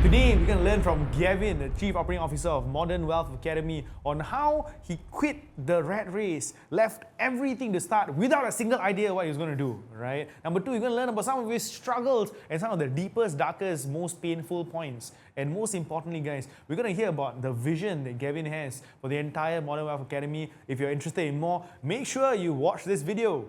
Today, we're going to learn from Gavin, the Chief Operating Officer of Modern Wealth Academy, on how he quit the rat race, left everything to start without a single idea what he was going to do, right? Number two, you're going to learn about some of his struggles and some of the deepest, darkest, most painful points. And most importantly, guys, we're going to hear about the vision that Gavin has for the entire Modern Wealth Academy. If you're interested in more, make sure you watch this video.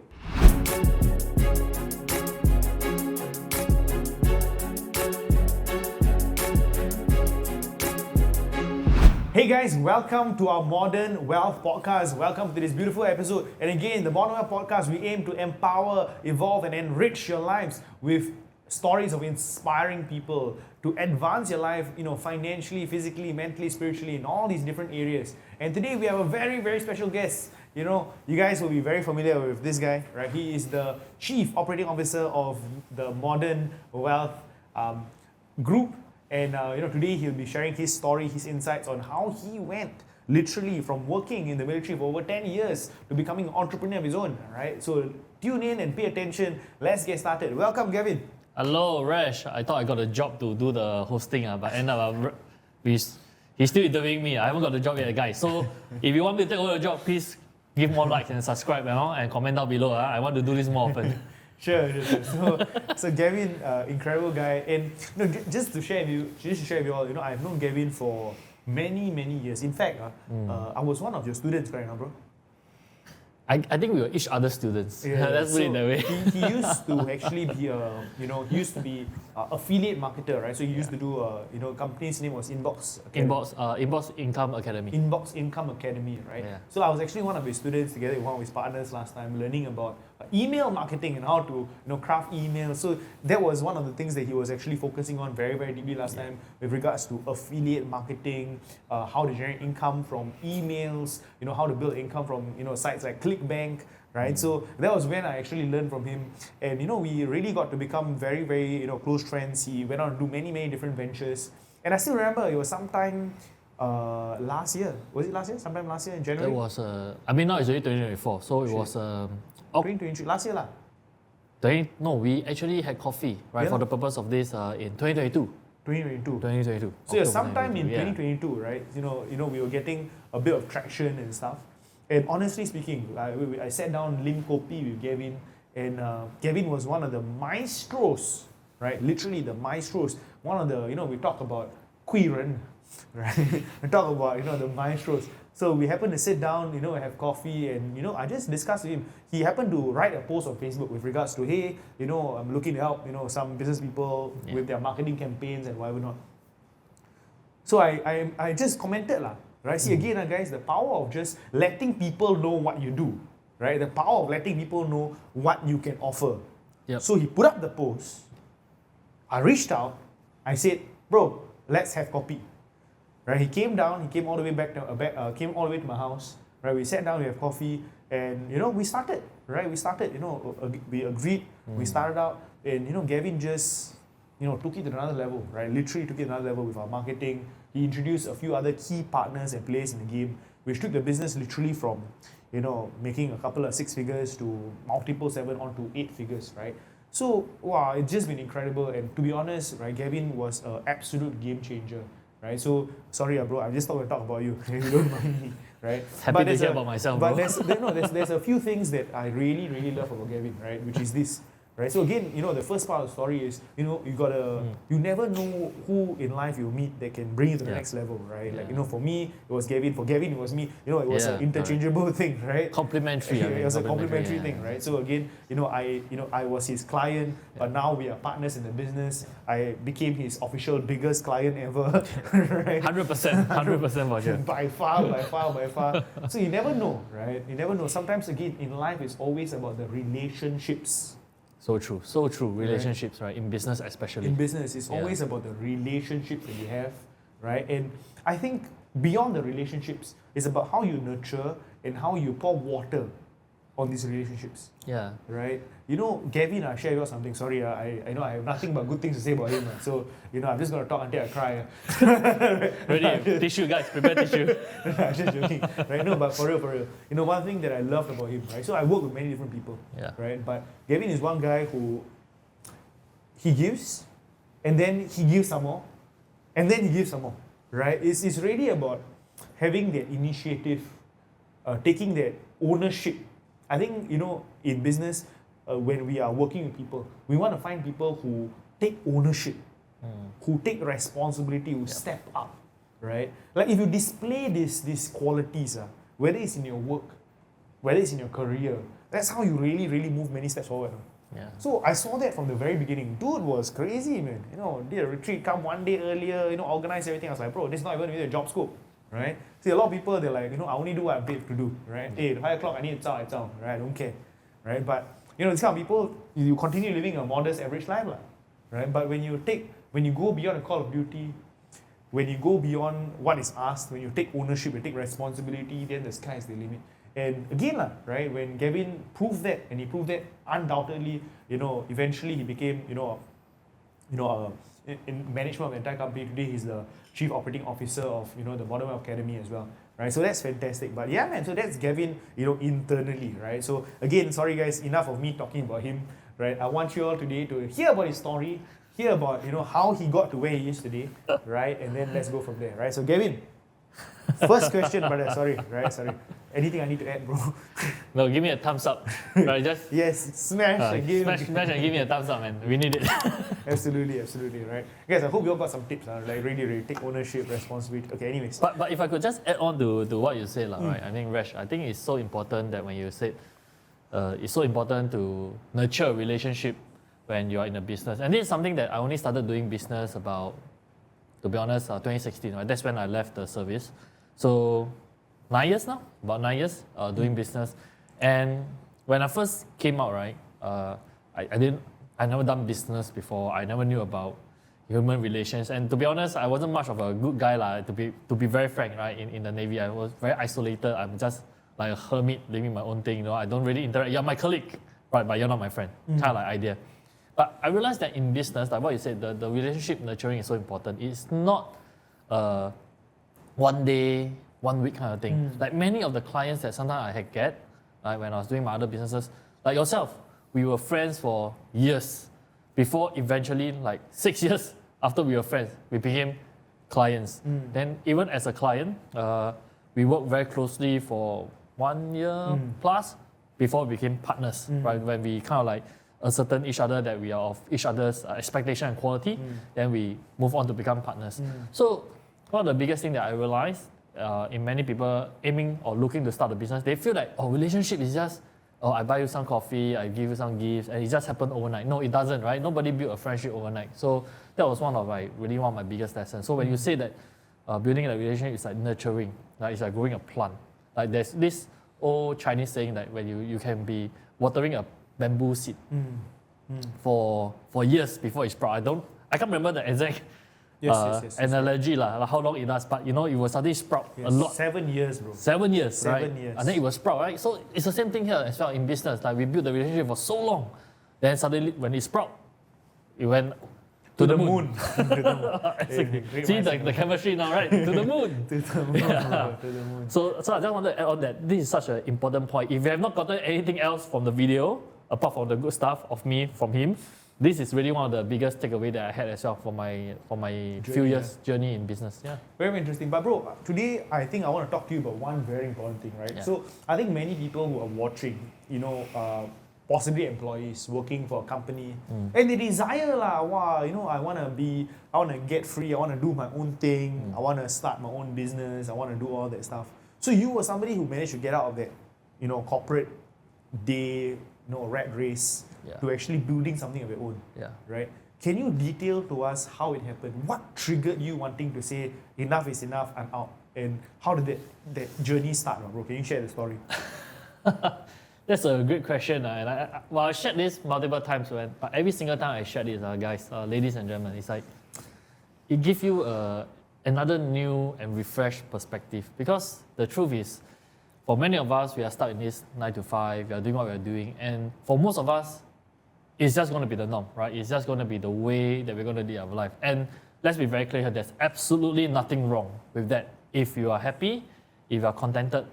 Hey guys, welcome to our Modern Wealth Podcast. Welcome to this beautiful episode. And again, the Modern Wealth Podcast, we aim to empower, evolve, and enrich your lives with stories of inspiring people to advance your life, financially, physically, mentally, spiritually, in all these different areas. And today we have a very, very special guest. You guys will be very familiar with this guy, right? He is the Chief Operating Officer of the Modern Wealth Group. And today he'll be sharing his story, his insights on how he went literally from working in the military for over 10 years to becoming an entrepreneur of his own, right? So tune in and pay attention. Let's get started. Welcome, Gavin. Hello, Rash. I thought I got a job to do the hosting, but end up he's still interviewing me. I haven't got the job yet, guys. So if you want me to take over the job, please give more likes and subscribe, and comment down below. I want to do this more often. Sure. So Gavin, incredible guy, and just to share with you all, I've known Gavin for many years. In fact, I was one of your students, right now, bro? I think we were each other's students. Yeah, let's put it that way. He used to actually be he used to be affiliate marketer, right? So he used to do company's name was Inbox Income Academy. Inbox Income Academy, right? Yeah. So I was actually one of his students together with one of his partners last time, learning about email marketing and how to craft emails. So that was one of the things that he was actually focusing on very, very deeply last time with regards to affiliate marketing, how to generate income from emails, how to build income from sites like ClickBank, right? So that was when I actually learned from him, and we really got to become very, very close friends. He went on to do many different ventures, and I still remember it was sometime last year. Was it last year? Sometime last year in January. It was now it's already 2024, so it was 2023 last year lah. We actually had coffee, right, for the purpose of this in 2022. 2022. So sometime in 2022, right? We were getting a bit of traction and stuff. And honestly speaking, I sat down Lim Kopi with Gavin, and Gavin was one of the maestros, right? Literally the maestros. One of the, we talk about 贵人, right? We talk about, the maestros. So we happened to sit down, have coffee, and I just discussed with him. He happened to write a post on Facebook with regards to, hey, I'm looking to help, some business people with their marketing campaigns and whatever not. So I just commented lah. Right? See again, guys, the power of just letting people know what you do, right? The power of letting people know what you can offer. Yep. So he put up the post. I reached out. I said, bro, let's have coffee. Right? He came down. He came all the way came all the way to my house. Right? We sat down. We have coffee, and we started. Right? We started. We agreed. We started out, and Gavin just took it to another level. Right? Literally took it to another level with our marketing. He introduced a few other key partners and players in the game, which took the business literally from, making a couple of 6 figures to multiple 7 on to 8 figures, right? So, wow, it's just been incredible. And to be honest, right, Gavin was an absolute game changer, right? So, sorry, bro, I just thought we'd talk about you. If you don't mind me, right? Happy to hear about myself, bro. But there's a few things that I really love about Gavin, right? Which is this. Right, so again, the first part of the story is, you never know who in life you meet that can bring you to the next level, right? Yeah. Like, for me, it was Gavin. For Gavin, it was me. It was an interchangeable thing, right? Complementary. It was a complementary thing, right? So again, I was his client, but now we are partners in the business. I became his official biggest client ever, right? 100% for sure. By far. So you never know, right? You never know. Sometimes again, in life, it's always about the relationships. So true. Relationships, right? In business especially. In business, it's always about the relationships that you have, right? And I think beyond the relationships, it's about how you nurture and how you pour water on these relationships. Yeah. Right? Gavin, I'll share with you something. Sorry, I know I have nothing but good things to say about him. So, I'm just going to talk until I cry. Ready? Tissue, guys. Prepare tissue. I'm just joking. Right? No, but for real. One thing that I loved about him, right? So I work with many different people. Yeah. Right? But Gavin is one guy who, he gives, and then he gives some more, And then he gives some more, right? It's really about having that initiative, taking that ownership. I think, in business, when we are working with people, we want to find people who take ownership, who take responsibility, who step up, right? Like if you display these qualities, whether it's in your work, whether it's in your career, that's how you really, really move many steps forward. Yeah. So I saw that from the very beginning. Dude was crazy, man. Did a retreat, come one day earlier, organize everything. I was like, bro, this is not even within the job scope, right? See, a lot of people, they're like, I only do what I'm paid to do, right? Hey, 5 o'clock, I need to zao, right? I don't care, right? But, these kind of people, you continue living a modest, average life, right? But when you go beyond the call of duty, when you go beyond what is asked, when you take ownership, you take responsibility, then the sky is the limit. And again, right, when Gavin proved that, and he proved that undoubtedly, eventually he became, in management of the entire company. Today he's the chief operating officer of, the Modern Wealth Academy as well, right? So that's fantastic. But yeah, man, so that's Gavin, internally, right? So again, sorry guys, enough of me talking about him, right? I want you all today to hear about his story, hear about, how he got to where he is today, right? And then let's go from there, right? So Gavin, first question, brother, sorry. Anything I need to add, bro? No, give me a thumbs up. Right, just Yes, smash and give smash and give me a thumbs up, man. We need it. Absolutely, right? Guys, I hope you all got some tips, like really take ownership, responsibility. Okay, anyways. But if I could just add on to what you said, right? I think Resh, I think it's so important that when you said it's so important to nurture a relationship when you are in a business. And this is something that I only started doing business about, to be honest, 2016, right? That's when I left the service. So 9 years now, about 9 years doing business. And when I first came out, right, I never done business before. I never knew about human relations. And to be honest, I wasn't much of a good guy, to be very frank, right, in the Navy. I was very isolated. I'm just like a hermit living my own thing, I don't really interact. You're my colleague, right, but you're not my friend, kind of like idea. But I realized that in business, like what you said, the relationship nurturing is so important. It's not one day, 1 week kind of thing. Like many of the clients that sometimes I had get, like when I was doing my other businesses, like yourself, we were friends for years before eventually, like 6 years after we were friends, we became clients. Then even as a client, we worked very closely for 1 year plus before we became partners, right? When we kind of like ascertain each other that we are of each other's expectation and quality, then we move on to become partners. So one of the biggest thing that I realized in many people aiming or looking to start a business, they feel like, relationship is just, I buy you some coffee, I give you some gifts, and it just happened overnight. No, it doesn't, right? Nobody built a friendship overnight. So that was one of my biggest lessons. So when you say that building a relationship is like nurturing, like it's like growing a plant. Like there's this old Chinese saying that when you can be watering a bamboo seed for years before it sprout. I can't remember the exact analogy, like how long it lasts, but it will suddenly sprout a lot. 7 years, bro. 7 years, 7 right? years. And then it will sprout, right? So it's the same thing here as well in business. Like we built the relationship for so long, then suddenly when it sprout, it went to the moon. See the chemistry now, right? To the moon. To the moon, bro, to the moon. So I just wanted to add on that this is such an important point. If you have not gotten anything else from the video, apart from the good stuff of me from him, this is really one of the biggest takeaway that I had as well for my few years journey in business. Yeah. Very interesting. But bro, today I think I want to talk to you about one very important thing, right? Yeah. So I think many people who are watching, possibly employees working for a company, and they desire I want to get free, I want to do my own thing, I want to start my own business, I want to do all that stuff. So you were somebody who managed to get out of that, corporate day, rat race, to actually building something of your own, right? Can you detail to us how it happened? What triggered you wanting to say, enough is enough, I'm out? And how did that journey start, bro? Can you share the story? That's a great question. And I shared this multiple times, but every single time I shared this, guys, ladies and gentlemen, it's like, it gives you another new and refreshed perspective. Because the truth is, for many of us, we are stuck in this 9 to 5, we are doing what we are doing. And for most of us, it's just going to be the norm, right? It's just going to be the way that we're going to live our life. And let's be very clear here, there's absolutely nothing wrong with that. If you are happy, if you are contented,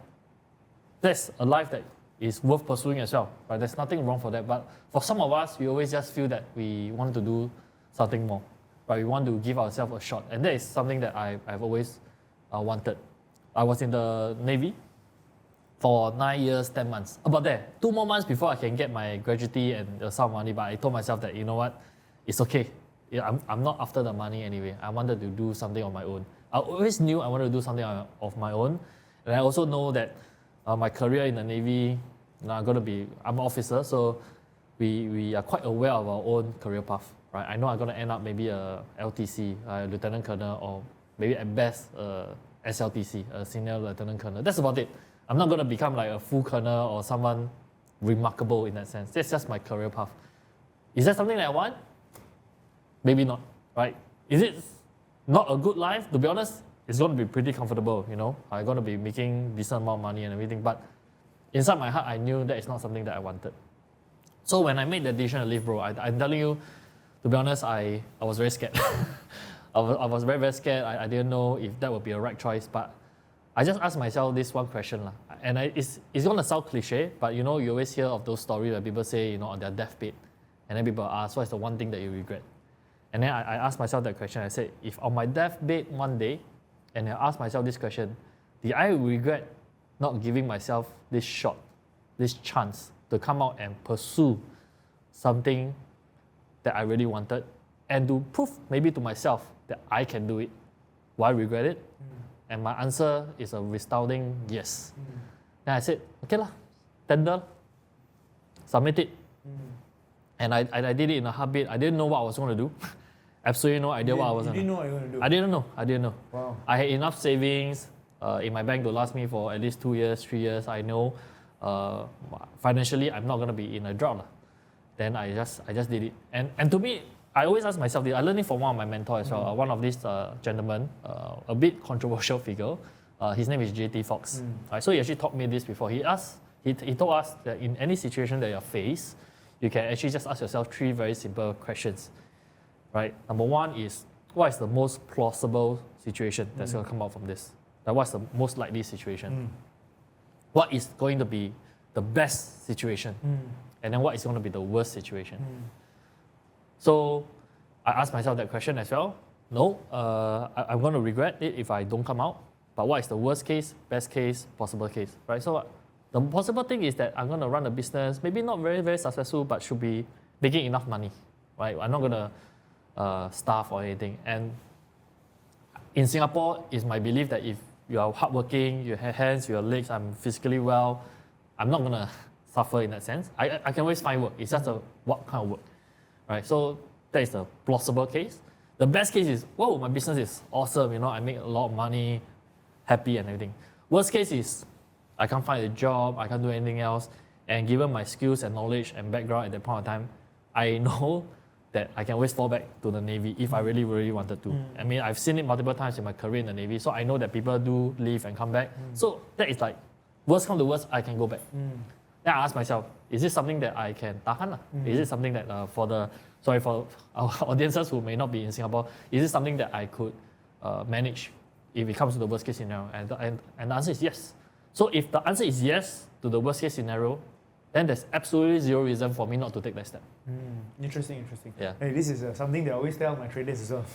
that's a life that is worth pursuing as well, right? There's nothing wrong for that. But for some of us, we always just feel that we want to do something more, right? but we want to give ourselves a shot. And that is something that I've always wanted. I was in the Navy for 9 years, 10 months. About there. 2 more months before I can get my gratuity and the sum of money, but I told myself that, you know what, it's okay. Yeah, I'm not after the money anyway. I wanted to do something on my own. I always knew I wanted to do something of my own. And I also know that my career in the Navy, I'm an officer, so we are quite aware of our own career path, right? I know I'm going to end up maybe a LTC, a lieutenant colonel, or maybe at best SLTC, a senior lieutenant colonel. That's about it. I'm not going to become like a full colonel or someone remarkable in that sense. That's just my career path. Is that something that I want? Maybe not, right? Is it not a good life? To be honest, it's going to be pretty comfortable, you know. I'm going to be making decent amount of money and everything, but inside my heart, I knew that it's not something that I wanted. So when I made the decision to leave, bro, I'm telling you, to be honest, I was very scared. I was very, very scared. I didn't know if that would be a right choice, but I just asked myself this one question. And it's going to sound cliche, but you know, you always hear of those stories where people say, you know, on their deathbed, and then people ask, what's the one thing that you regret? And then I asked myself that question. I said, if on my deathbed one day, and I asked myself this question, did I regret not giving myself this shot, this chance to come out and pursue something that I really wanted, and to prove maybe to myself that I can do it? Will I regret it? And my answer is a resounding yes. Then I said, okay lah, tender, submit it. And I did it in a heartbeat. I didn't know what I was going to do. Absolutely no idea what I was going to do. You didn't know what you were going to do? I didn't know. Wow. I had enough savings in my bank to last me for at least 2 years, 3 years. I know financially I'm not going to be in a drought. Then I just did it. And to me, I always ask myself this. I learned it from one of my mentors as well. One of these gentlemen, a bit controversial figure. His name is JT Fox. Right, so he actually taught me this before. He told us that in any situation that you're faced, you can actually just ask yourself 3 very simple questions. Right? Number 1 is, what is the most plausible situation that's going to come out from this? Like, what's the most likely situation? What is going to be the best situation? And then what is going to be the worst situation? So I asked myself that question as well. No, I'm going to regret it if I don't come out. But what is the worst case, best case, possible case? Right? So the possible thing is that I'm going to run a business, maybe not very, very successful, but should be making enough money. Right? I'm not going to starve or anything. And in Singapore, it's my belief that if you are hardworking, you have hands, you have legs, I'm physically well, I'm not going to suffer in that sense. I can always find work. It's just what kind of work. Right? So that is the plausible case. The best case is, whoa, my business is awesome. You know, I make a lot of money, happy and everything. Worst case is, I can't find a job, I can't do anything else. And given my skills and knowledge and background at that point of time, I know that I can always fall back to the Navy if I really, really wanted to. I mean, I've seen it multiple times in my career in the Navy, so I know that people do leave and come back. So that is like, worst come to worst, I can go back. Then I ask myself, is this something that I can tahan? Is it something that for our audiences who may not be in Singapore, is it something that I could manage if it comes to the worst case scenario? And the answer is yes. So if the answer is yes to the worst case scenario, then there's absolutely zero reason for me not to take that step. Interesting. Yeah. Hey, this is something that I always tell my traders as well.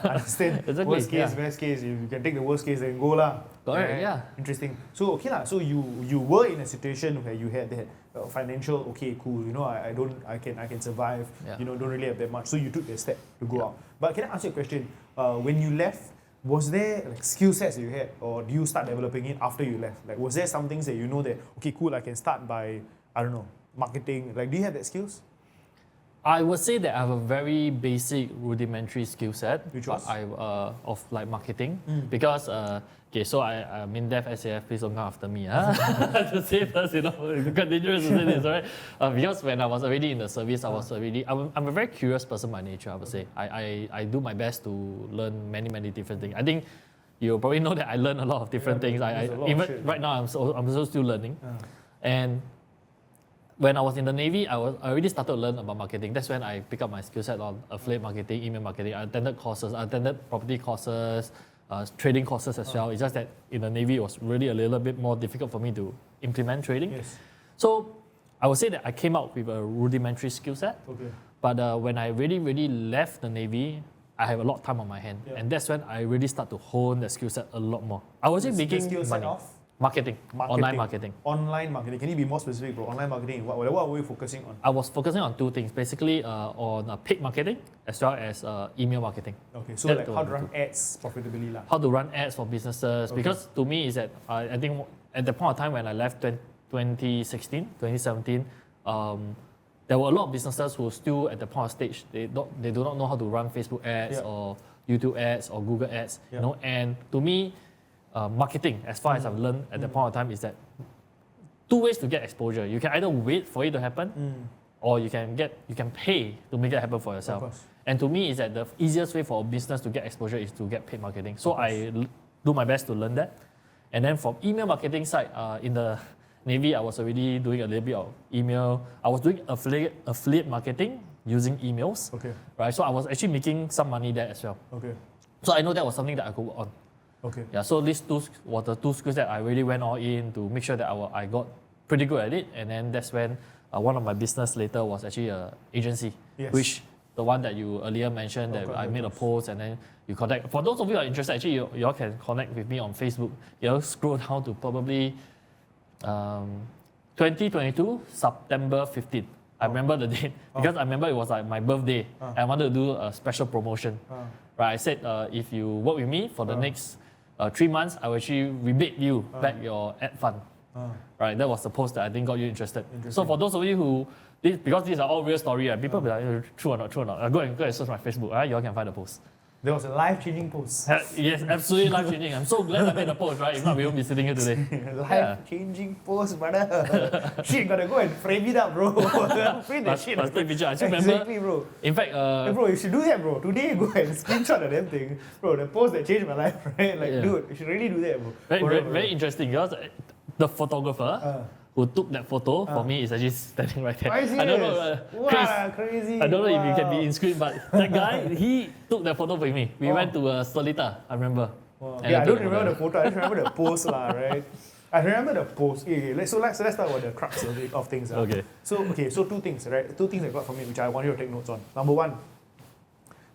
Understand? Exactly, worst case, best case. If you can take the worst case, then go lah. Correct, yeah. Interesting. So okay lah. So you were in a situation where you had that financial. Okay, cool. You know, I can survive. Yeah. You know, don't really have that much. So you took the step to go out. But can I ask you a question? When you left, was there like skill sets that you had, or do you start developing it after you left? Like, was there some things that you know that, okay, cool, I can start by, I don't know, marketing? Like, do you have that skills? I would say that I have a very basic rudimentary skill set. Which was? Of like marketing. Because, so I'm in Dev SAF, please don't come after me. To say first, you know, it's quite dangerous to say this, right? Because when I was already in the service, I'm a very curious person by nature, I would say. I do my best to learn many, many different things. I think you probably know that I learn a lot of different things. Even right now, I'm so still learning. And when I was in the Navy, I already started to learn about marketing. That's when I picked up my skill set on affiliate marketing, email marketing. I attended courses. I attended property courses, trading courses as well. It's just that in the Navy, it was really a little bit more difficult for me to implement trading. Yes. So I would say that I came out with a rudimentary skill set. Okay. But when I really, really left the Navy, I have a lot of time on my hand. Yeah. And that's when I really start to hone the skill set a lot more. I wasn't The making skill set money. of Marketing, online marketing. Online marketing. Can you be more specific, bro? Online marketing. What were you focusing on? I was focusing on two things, basically on paid marketing as well as email marketing. Okay, so That like two how are to the run two. ads profitably lah. How to run ads for businesses. Okay. Because to me is that I think at the point of time when I left 2016, 2017, there were a lot of businesses who still at the point of stage, they do not know how to run Facebook ads Yeah. or YouTube ads or Google ads. Yeah. You know, and to me, marketing, as far as I've learned at the point of time, is that two ways to get exposure. You can either wait for it to happen, or you can pay to make it happen for yourself. course. And to me, is that the easiest way for a business to get exposure is to get paid marketing. So I do my best to learn that. And then from email marketing side, in the Navy, I was already doing a little bit of email. I was doing affiliate marketing using emails. Okay. Right. So I was actually making some money there as well. Okay. So I know that was something that I could work on. Okay. Yeah, so these two were the two skills that I really went all in to make sure that I got pretty good at it. And then that's when one of my business later was actually an agency, Yes. which the one that you earlier mentioned that I made a post and then you connect. For those of you who are interested, actually you all can connect with me on Facebook. You'll scroll down to probably 2022, September 15th. I remember the date because I remember it was like my birthday. I wanted to do a special promotion. Right, I said if you work with me for the next 3 months, I will actually rebate you back your ad fund. Right, that was the post that I think got you interested. So for those of you who, because these are all real story, right, people be like, true or not, true or not. Go and search my Facebook, right? You all can find the post. There was a life-changing post. Yes, absolutely life-changing. I'm so glad I made the post, right? If not, we won't be sitting here today. Life-changing post, brother. Shit, gotta go and frame it up, bro. Frame that shit. Must take picture. I still remember. Exactly, bro. In fact, Hey, bro, you should do that, bro. Today, go and screenshot the damn thing. Bro, the post that changed my life, right? Like, dude, you should really do that, bro. very interesting because the photographer who took that photo for me is actually standing right there. Why is I don't know. Wow, crazy. I don't know if you can be in screen, but that guy, he took that photo with me. We went to Solita, I remember. Wow. And Yeah, I don't took remember the photo. I just remember the post, lah, right? I remember the post. Okay, let's talk about the crux of things. Okay. So two things, right? Two things I got from it, which I want you to take notes on. Number one,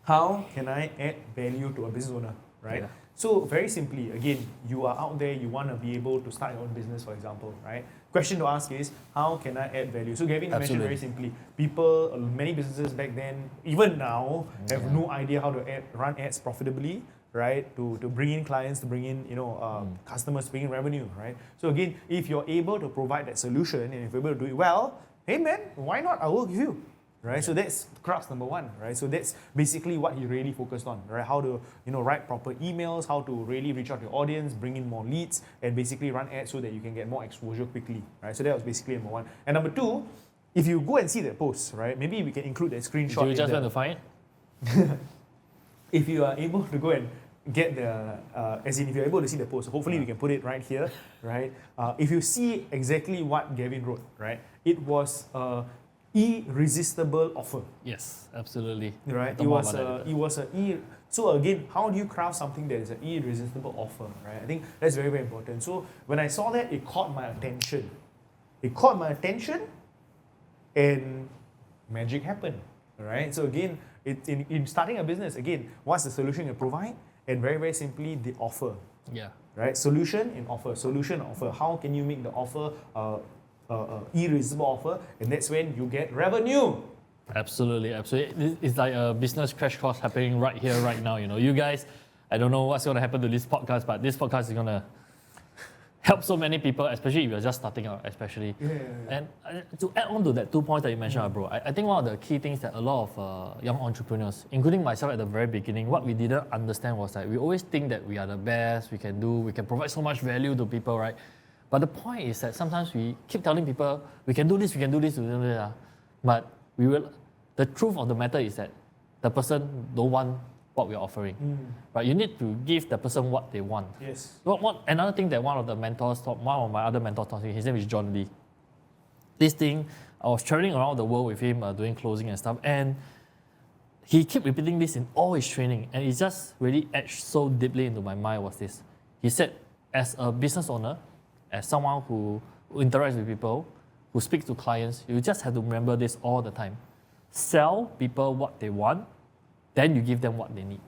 how can I add value to a business owner, right? Yeah. So very simply, again, you are out there, you want to be able to start your own business, for example, right? Question to ask is, how can I add value? So Gavin mentioned very simply, many businesses back then, even now, have no idea how to run ads profitably, right? To bring in clients, to bring in customers, to bring in revenue, right? So again, if you're able to provide that solution and if you're able to do it well, hey man, why not? I'll work with you. Right, so that's crux number one, right? So that's basically what he really focused on, right? How to, write proper emails, how to really reach out to your audience, bring in more leads, and basically run ads so that you can get more exposure quickly, right? So that was basically number one. And number two, if you go and see that post, right? Maybe we can include that screenshot. Do you just want to find it? If you are able to go and get the, if you're able to see the post, hopefully we can put it right here, right? If you see exactly what Gavin wrote, right? It was irresistible offer. Yes, absolutely. Right. So again, how do you craft something that is an irresistible offer? Right. I think that's very, very important. So when I saw that, it caught my attention. And magic happened. Right. So again, in starting a business, again, what's the solution you provide? And very, very simply, the offer. Yeah. Right. Solution and offer. Solution and offer. How can you make the offer irresistible offer, and that's when you get revenue. Absolutely. It's like a business crash course happening right here, right now. You guys, I don't know what's going to happen to this podcast, but this podcast is going to help so many people, especially if you're just starting out, especially. Yeah. And to add on to that 2 points that you mentioned, bro, I think one of the key things that a lot of young entrepreneurs, including myself at the very beginning, what we didn't understand was that we always think that we are the best, we can provide so much value to people, right? But the point is that sometimes we keep telling people, we can do this, we can do this, we can do this. But the truth of the matter is that the person don't want what we're offering. Right? You need to give the person what they want. Yes. Another thing that one of my other mentors taught me, his name is John Lee. This thing, I was traveling around the world with him, doing closing and stuff, and he kept repeating this in all his training, and it just really etched so deeply into my mind was this. He said, as a business owner, as someone who interacts with people, who speaks to clients, you just have to remember this all the time. Sell people what they want, then you give them what they need.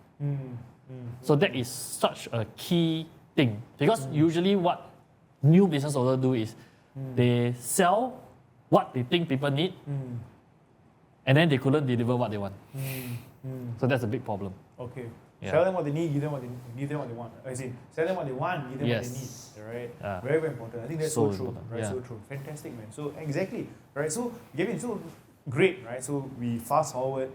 So that is such a key thing, because usually what new business owners do is they sell what they think people need, and then they couldn't deliver what they want. So that's a big problem. Okay. Yeah. Sell them what they need, give them what they want. As in, sell them what they want, give them what they need. Right? Very, very important. I think that's so true. Important. Right? So true. Fantastic, man. So exactly. Right. So Gavin, so great, right? So we fast forward,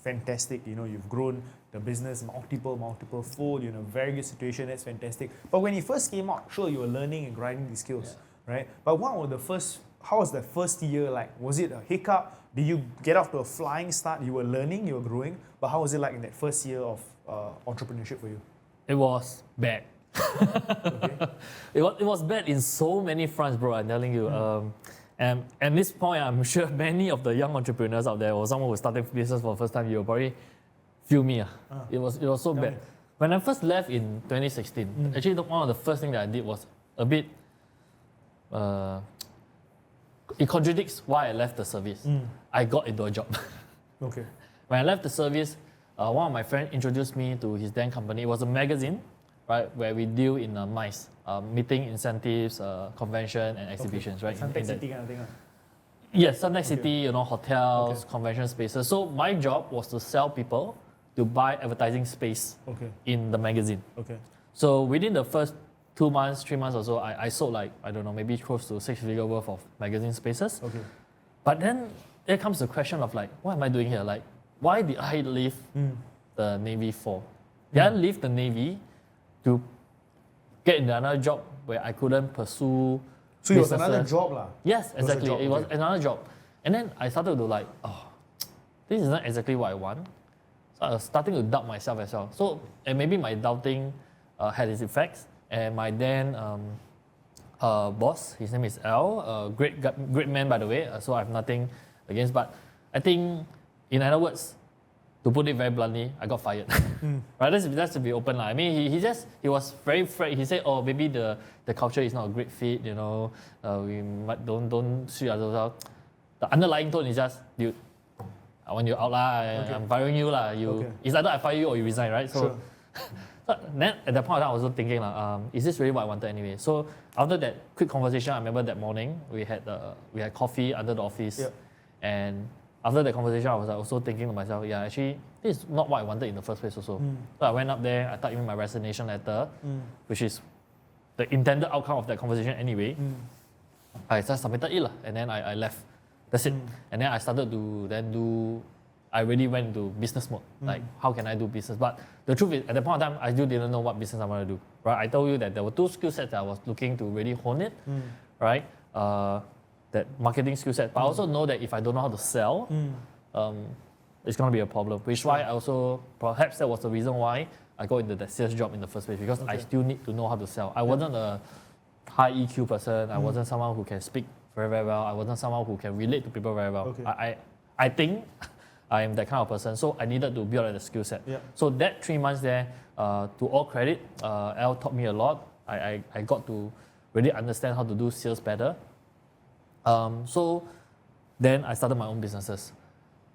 fantastic. You've grown the business multiple fold, very good situation. That's fantastic. But when you first came out, sure, you were learning and grinding these skills, right? But how was the first year like? Was it a hiccup? Did you get off to a flying start? You were learning, you were growing, but how was it like in that first year of entrepreneurship for you? It was bad. Okay. It was bad in so many fronts, bro. I'm telling you. And at this point, I'm sure many of the young entrepreneurs out there, or someone who's starting business for the first time, you'll probably feel me. It was so bad. Me. When I first left in 2016, actually one of the first things that I did was a bit. It contradicts why I left the service. I got into a job. Okay. When I left the service, one of my friends introduced me to his then company. It was a magazine, right, where we deal in MICE, meeting incentives, convention and exhibitions, right? Suntec City kind of thing. Yes, Suntec City, hotels, convention spaces. So my job was to sell people to buy advertising space in the magazine. Okay. So within the first 2 months, 3 months or so, I sold like, I don't know, maybe close to 6-figure worth of magazine spaces. Okay. But then there comes the question of like, what am I doing here? Like, why did I leave the Navy for? Did I leave the Navy to get into another job where I couldn't pursue So it was another job lah? Yes, exactly. It Was another job. And then I started to like, this is not exactly what I want. So I was starting to doubt myself as well. So, and maybe my doubting had its effects. And my then boss, his name is Al, great man by the way, so I have nothing against. But I think, in other words, to put it very bluntly, I got fired. Right? That's to be open. I mean, he was very afraid. He said, maybe the culture is not a great fit, we might don't suit ourselves out. The underlying tone is just, dude, I want you out lah, I'm firing you lah. It's either I fire you or you resign, right? So, sure. So then at that point of time, I was also thinking, is this really what I wanted anyway? So after that quick conversation, I remember that morning we had coffee under the office, and after that conversation, I was also thinking to myself, actually this is not what I wanted in the first place also. So I went up there, I typed in my resignation letter, which is the intended outcome of that conversation anyway. I just submitted it and then I left. That's it. And then I started to I really went into business mode. Like, how can I do business? But the truth is, at that point of time, I still didn't know what business I want to do. Right? I told you that there were 2 skill sets that I was looking to really hone it. Right? That marketing skill set. But I also know that if I don't know how to sell, it's going to be a problem. Which is why I also, perhaps that was the reason why I got into that sales job in the first place. Because I still need to know how to sell. I wasn't a high EQ person. I wasn't someone who can speak very, very well. I wasn't someone who can relate to people very well. I think I am that kind of person, so I needed to build the skill set. So that 3 months there, to all credit, Al taught me a lot. I got to really understand how to do sales better. So then I started my own businesses.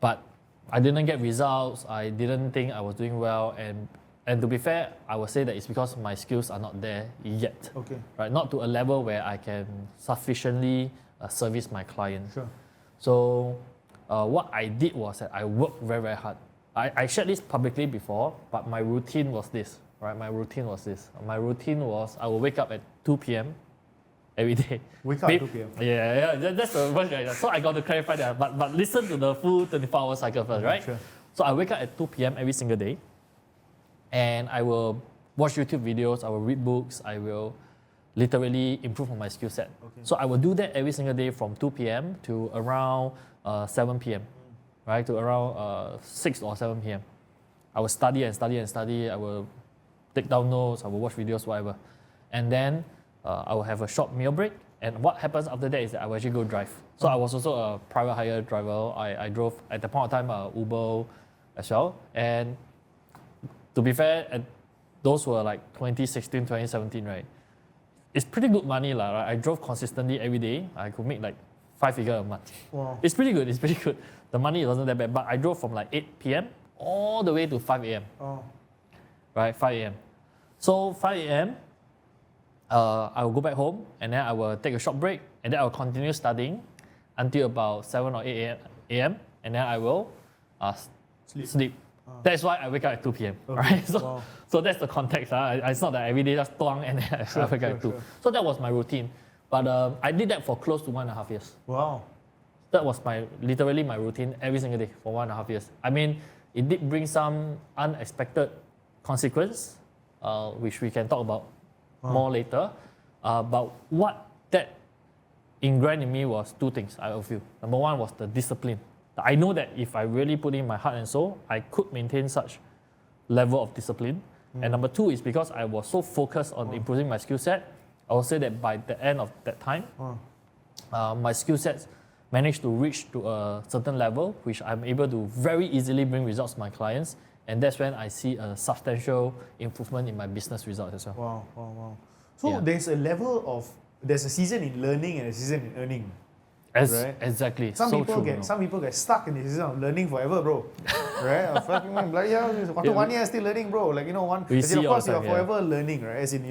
But I didn't get results, I didn't think I was doing well, and to be fair, I would say that it's because my skills are not there yet. Right? Not to a level where I can sufficiently service my clients. Sure. So what I did was that I worked very, very hard. I shared this publicly before, but my routine was this, right? My routine was I will wake up at 2 p.m. every day. Wake up at 2 p.m. Yeah, that's the first right. So I got to clarify that. But listen to the full 24-hour cycle first, right? Sure. So I wake up at 2 p.m. every single day, and I will watch YouTube videos, I will read books, I will literally improve on my skill set. So I will do that every single day from 2 p.m. to around 7 p.m. Right, to around 6 or 7 p.m. I will study and study and study. I will take down notes. I will watch videos, whatever. And then I will have a short meal break. And what happens after that is that I will actually go drive. So I was also a private hire driver. I drove, at the point of time, Uber as well. And to be fair, those were like 2016, 2017, right? It's pretty good money, right? I drove consistently every day. I could make like 5 figures a month. Wow. It's pretty good. The money wasn't that bad. But I drove from like 8 p.m. all the way to 5 a.m. Oh. Right, 5 a.m. So 5 a.m., I will go back home and then I will take a short break and then I will continue studying until about 7 or 8 a.m. and then I will sleep. That's why I wake up at 2 p.m. Okay. Right? So, Wow. so that's the context. It's not that every day just tuang and then I wake up at 2. Sure. So that was my routine. But I did that for close to 1.5 years. Wow. That was literally my routine every single day for 1.5 years. I mean, it did bring some unexpected consequence, which we can talk about more later. But what that ingrained in me was two things, I feel. Number one was the discipline. I know that if I really put in my heart and soul, I could maintain such level of discipline. And number two is because I was so focused on improving my skill set, I will say that by the end of that time, my skill sets managed to reach to a certain level, which I'm able to very easily bring results to my clients. And that's when I see a substantial improvement in my business results as well. Wow. So Yeah. there's a season in learning and a season in earning. Right? Exactly. Some so people true, some people get stuck in the season of learning forever, bro. Right? Fucking man, bloody hell, after 1 year still learning, bro. Like, We as in, see of course all the you're time, forever learning, right? As in,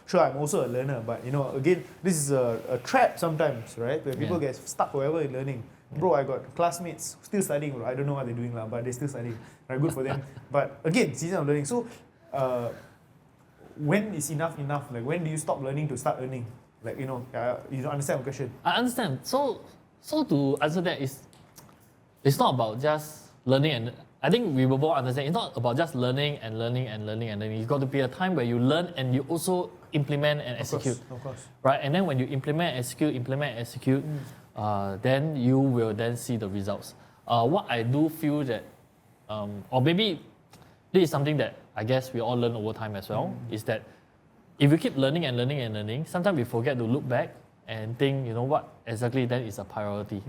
sure, I'm also a learner, but again, this is a trap sometimes, right? Where people get stuck forever in learning. Bro, I got classmates still studying, bro. I don't know what they're doing, but they're still studying. Right? Good for them. But again, season of learning. So, when is enough? Like, when do you stop learning to start earning? Like, you don't understand my question. I understand. So to answer that it's not about just learning, and I think we will both understand it's not about just learning. It's got to be a time where you learn and you also implement and execute. Of course. Right? And then when you implement, execute, then you will then see the results. What I do feel that, or maybe this is something that I guess we all learn over time as well, is that if you keep learning, sometimes we forget to look back and think, what exactly then is a priority,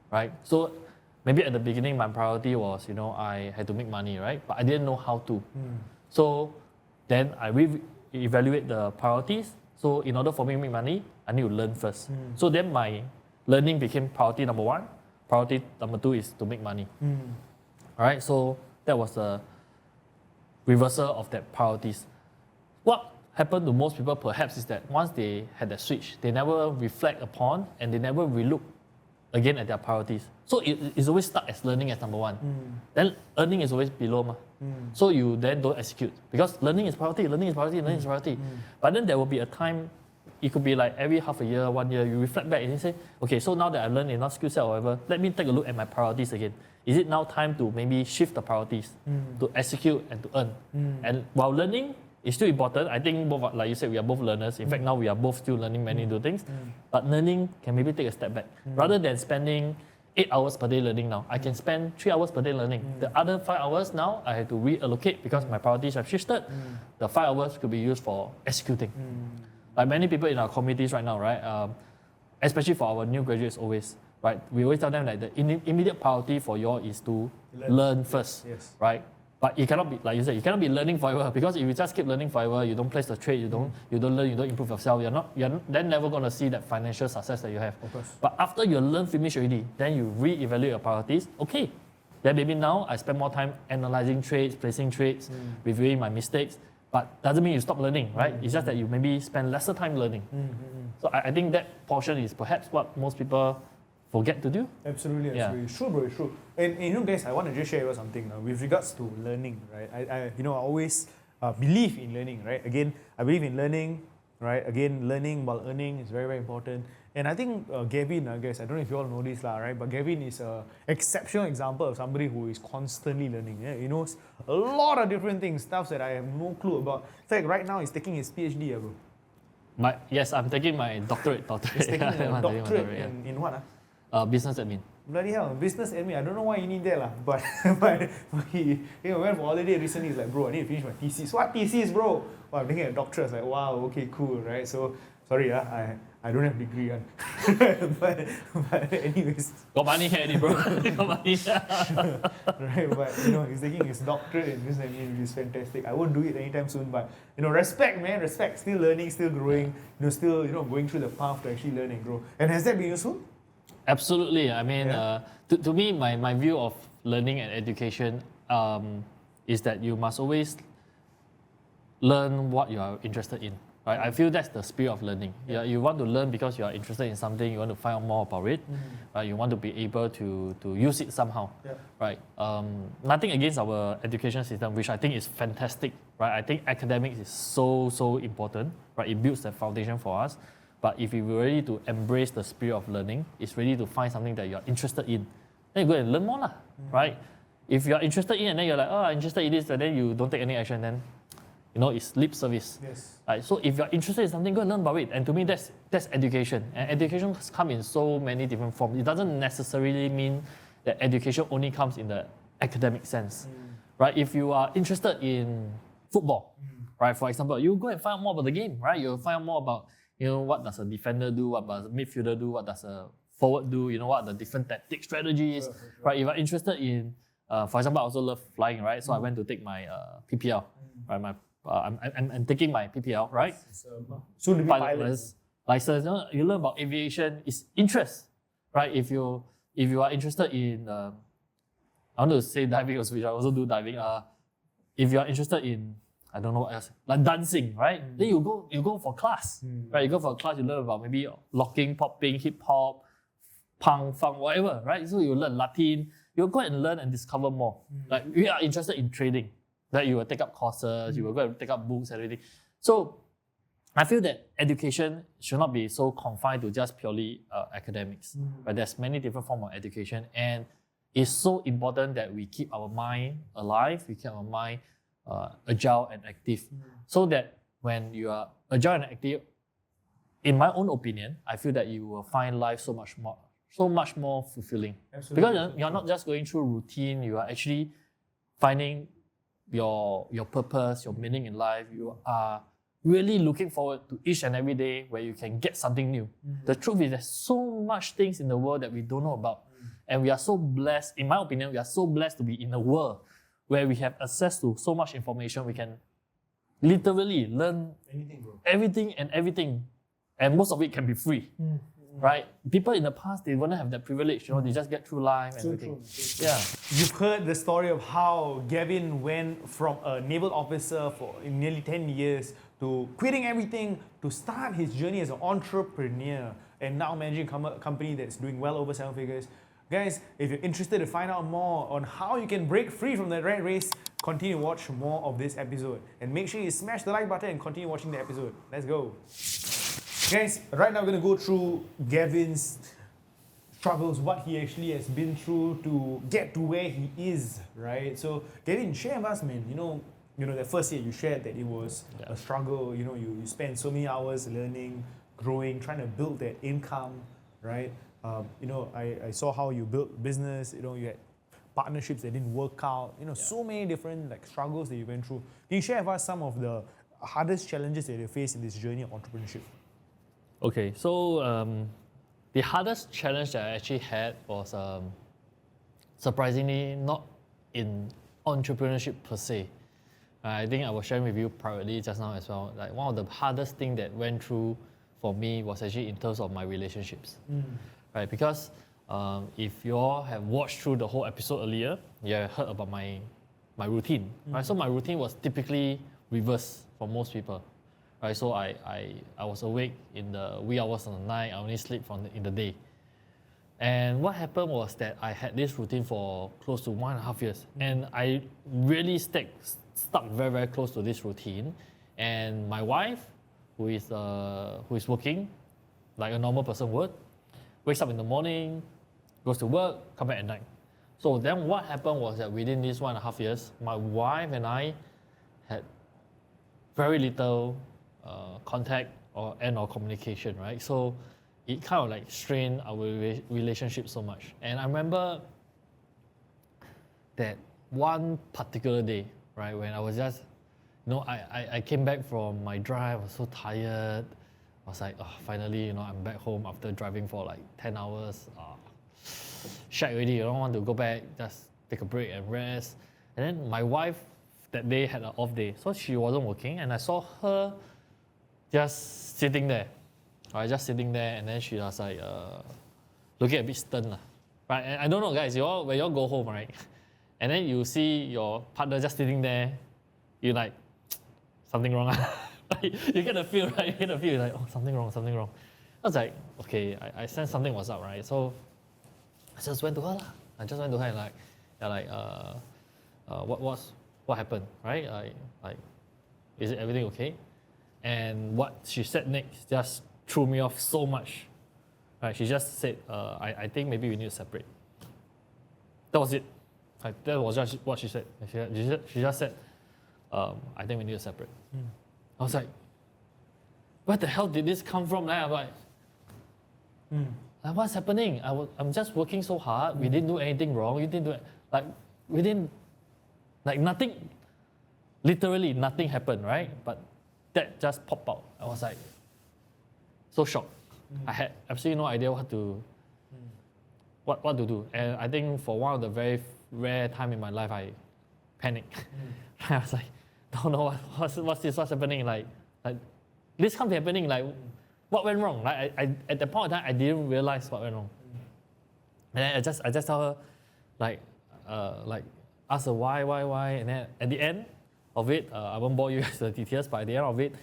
right? So maybe at the beginning, my priority was, I had to make money, right? But I didn't know how to. So then I evaluate the priorities. So in order for me to make money, I need to learn first. So then my learning became priority number one. Priority number two is to make money. All right, so that was the reversal of that priorities. What happened to most people perhaps is that once they had that switch, they never reflect upon and they never relook again at their priorities. So it's always stuck as learning as number one. Then earning is always below. So you then don't execute because learning is priority. But then there will be a time, it could be like every half a year, 1 year, you reflect back and you say, okay, so now that I've learned enough skill set or whatever, let me take a look at my priorities again. Is it now time to maybe shift the priorities to execute and to earn? And while learning is still important, I think both, like you said, we are both learners. In fact, now we are both still learning many new things. But learning can maybe take a step back. Rather than spending 8 hours per day learning now, I can spend 3 hours per day learning. The other 5 hours now, I have to reallocate because my priorities have shifted. The 5 hours could be used for executing. Like many people in our communities right now, right? Especially for our new graduates always, right? We always tell them that the immediate priority for you all is to learn first, right? But it cannot be, like you said, you cannot be learning forever because if you just keep learning forever, you don't place the trade, you don't learn, you don't improve yourself, you're then never going to see that financial success that you have. But after you learn finish already, then you reevaluate your priorities. Okay, then maybe now I spend more time analyzing trades, placing trades, reviewing my mistakes. But doesn't mean you stop learning, right? It's just that you maybe spend lesser time learning. So I think that portion is perhaps what most people forget to do. Absolutely. It's true, bro. It's true. And guys, I want to just share with you something with regards to learning, right? I always believe in learning, right? Again, I believe in learning, right? Again, learning while earning is very, very important. And I think Gavin, I guess, I don't know if you all know this, right? But Gavin is an exceptional example of somebody who is constantly learning. Yeah? He knows a lot of different things, stuff that I have no clue about. In fact, right now he's taking his PhD, bro. Yes, I'm taking my doctorate. He's taking a doctorate in what? Business admin. Bloody hell, business admin. I don't know why you need that, but he went for holiday recently. He's like, bro, I need to finish my thesis. What thesis, bro? Well, I'm taking a doctorate. I was like, wow, okay, cool, right? So, sorry, I don't have a degree, but anyways. Got money already, bro. Got money. Right, but he's taking his doctorate in business admin, which is fantastic. I won't do it anytime soon, but respect, man, respect. Still learning, still growing, still going through the path to actually learn and grow. And has that been useful? Absolutely. I mean, to me, my view of learning and education, is that you must always learn what you are interested in. Right? I feel that's the spirit of learning. Yeah, you want to learn because you are interested in something, you want to find out more about it, right? You want to be able to use it somehow, right? Nothing against our education system, which I think is fantastic, right? I think academics is so important, right? It builds the foundation for us. But if you're ready to embrace the spirit of learning, it's ready to find something that you're interested in, then you go and learn more, right? If you're interested in and then you're like, oh, I'm interested in this, and then you don't take any action, then it's lip service. Yes. Right? So if you're interested in something, go and learn about it. And to me, that's education. And education comes in so many different forms. It doesn't necessarily mean that education only comes in the academic sense. Right? If you are interested in football, right? For example, you go and find out more about the game, right? You'll find out more about, what does a defender do, what does a midfielder do, what does a forward do, what are the different tactic strategies, right? If you're interested in, for example, I also love flying, right? So I went to take my PPL, right? I'm taking my PPL, right? Soon to be pilot pilots. license. You learn about aviation. It's interest, right? If you are interested in, I want to say diving also, which I also do diving. If you are interested in, I don't know what else, like dancing, right? Then you go for class, right? You go for a class, you learn about maybe locking, popping, hip hop, punk, funk, whatever, right? So you learn Latin. You go and learn and discover more. Like we are interested in trading. That you will take up courses, you will go and take up books and everything. So I feel that education should not be so confined to just purely academics. But there's many different forms of education, and it's so important that we keep our mind alive, we keep our mind agile and active, so that when you are agile and active, in my own opinion, I feel that you will find life so much more fulfilling. Absolutely. Because you're not just going through routine, you are actually finding your purpose, your meaning in life. You are really looking forward to each and every day where you can get something new. The truth is there's so much things in the world that we don't know about. And we are so blessed, in my opinion, we are so blessed to be in a world where we have access to so much information. We can literally learn everything and everything. And most of it can be free. Right? People in the past, they wouldn't have that privilege, they just get through life and everything. Yeah. You've heard the story of how Gavin went from a naval officer for nearly 10 years to quitting everything to start his journey as an entrepreneur and now managing a company that's doing well over 7 figures. Guys, if you're interested to find out more on how you can break free from the rat race, continue to watch more of this episode. And make sure you smash the like button and continue watching the episode. Let's go. Guys, right now we're going to go through Gavin's struggles, what he actually has been through to get to where he is, right? So, Gavin, share with us, man. That first year you shared that it was a struggle. You spent so many hours learning, growing, trying to build that income, right? I saw how you built business. You had partnerships that didn't work out. So many different struggles that you went through. Can you share with us some of the hardest challenges that you faced in this journey of entrepreneurship? Okay, so the hardest challenge that I actually had was surprisingly not in entrepreneurship per se. I think I was sharing with you privately just now as well. Like one of the hardest thing that went through for me was actually in terms of my relationships, right? Because if you all have watched through the whole episode earlier, you have heard about my routine, right? So my routine was typically reverse for most people. Right, so I was awake in the wee hours of the night. I only sleep in the day. And what happened was that I had this routine for close to 1.5 years. And I really stuck very, very close to this routine. And my wife, who is working like a normal person would, wakes up in the morning, goes to work, come back at night. So then what happened was that within these 1.5 years, my wife and I had very little contact or communication, right? So it kind of strained our relationship so much. And I remember that one particular day, right, when I was just, I came back from my drive, I was so tired. I was like, oh, finally, I'm back home after driving for 10 hours. Shag already, I don't want to go back, just take a break and rest. And then my wife that day had an off day, so she wasn't working, and I saw her just sitting there, right? Just sitting there, and then she was looking a bit stern, right? And I don't know, guys, when you all go home, right? and then you see your partner just sitting there, you're like, something wrong. You get a feel, right? You get a feel, you're like, oh, something wrong, something wrong. I was like, okay, I sensed something was up, right? So I just went to her. I just went to her and what happened, right? Like, is everything okay? And what she said next just threw me off so much. Right? She just said, I think maybe we need to separate. That was it. Like, that was just what she said. She just said, I think we need to separate. I was like, where the hell did this come from? I'm like, what's happening? I'm just working so hard. We didn't do anything wrong. We didn't, nothing, literally nothing happened, right? But that just popped out. I was like, so shocked. I had absolutely no idea what to do. And I think for one of the very rare time in my life, I panicked. I was like, don't know what's this, what's happening? Like this can't be happening. Like, what went wrong? Like, I at the point in time, I didn't realize what went wrong. And then I just tell her, ask her why, and then at the end of it, I won't bore you guys with the details, but at the end of it,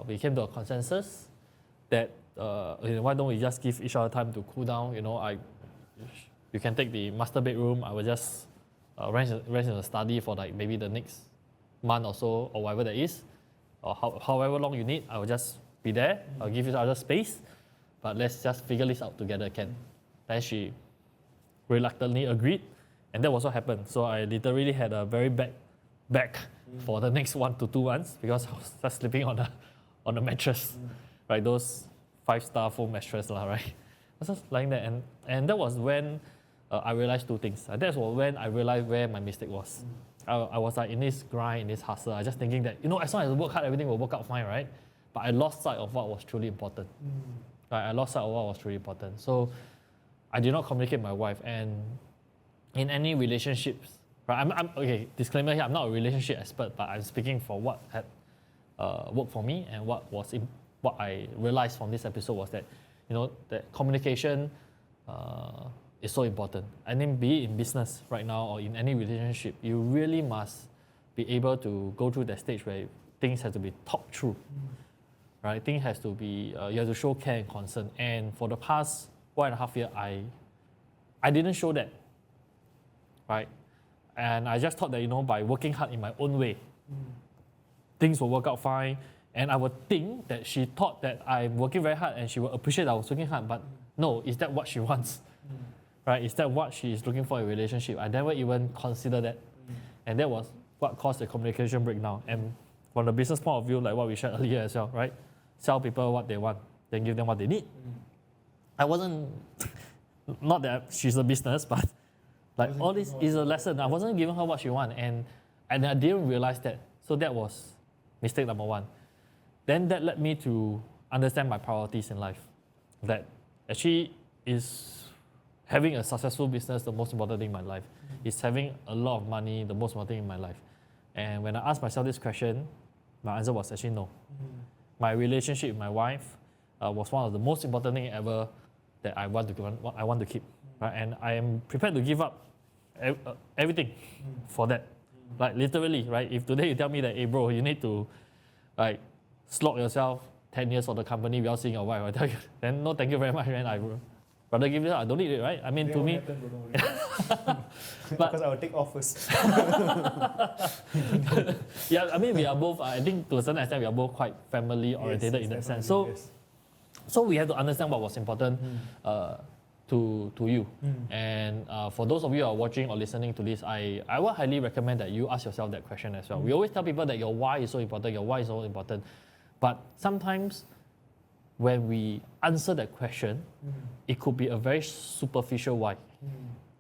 we came to a consensus that why don't we just give each other time to cool down? You can take the master bedroom. I will just rent in the study for like maybe the next month or so, or whatever that is, or however long you need. I will just be there. I'll give you other space, but let's just figure this out together, can? Then she reluctantly agreed, and that was what happened. So I literally had a very bad back for the next 1 to 2 months because I was just sleeping on the mattress, right? Those 5-star foam mattress, right? I was just lying there, and that was when I realized 2 things. That was when I realized where my mistake was. I was like in this grind, in this hustle. I was just thinking that, as long as I work hard, everything will work out fine, right? But I lost sight of what was truly important. Right? I lost sight of what was truly important. So I did not communicate with my wife. And in any relationships, right? Okay, disclaimer here, I'm not a relationship expert, but I'm speaking for what had worked for me, and what I realized from this episode was that, that communication is so important. I mean, be it in business right now or in any relationship, you really must be able to go through that stage where things have to be talked through, right? Things has to be, you have to show care and concern. And for the past 1.5 years, I didn't show that, right? And I just thought that, by working hard in my own way, things will work out fine. And I would think that she thought that I'm working very hard and she would appreciate that I was working hard. But no, is that what she wants? Right? Is that what she is looking for in a relationship? I never even considered that. And that was what caused the communication breakdown. And from the business point of view, like what we shared earlier as well, right? Sell people what they want, then give them what they need. I wasn't, not that she's a business, but like all this is a lesson. I wasn't giving her what she wanted, and I didn't realize that. So that was mistake number 1. Then that led me to understand my priorities in life. That actually is having a successful business the most important thing in my life. Is having a lot of money the most important thing in my life. And when I asked myself this question, my answer was actually no. My relationship with my wife was one of the most important things ever that I want to keep. Right? And I am prepared to give up everything for that. Like literally, right? If today you tell me that, hey bro, you need to like slog yourself 10 years of the company without seeing your wife, I tell you, then no thank you very much, man. I rather give it up. I don't need it, right? I mean, to me. Because I will take off first. Yeah, I mean, we are both, I think to a certain extent, we are both quite family oriented in that sense. So we have to understand what was important to you. And for those of you who are watching or listening to this, I would highly recommend that you ask yourself that question as well. We always tell people that your why is so important, your why is so important. But sometimes when we answer that question, it could be a very superficial why.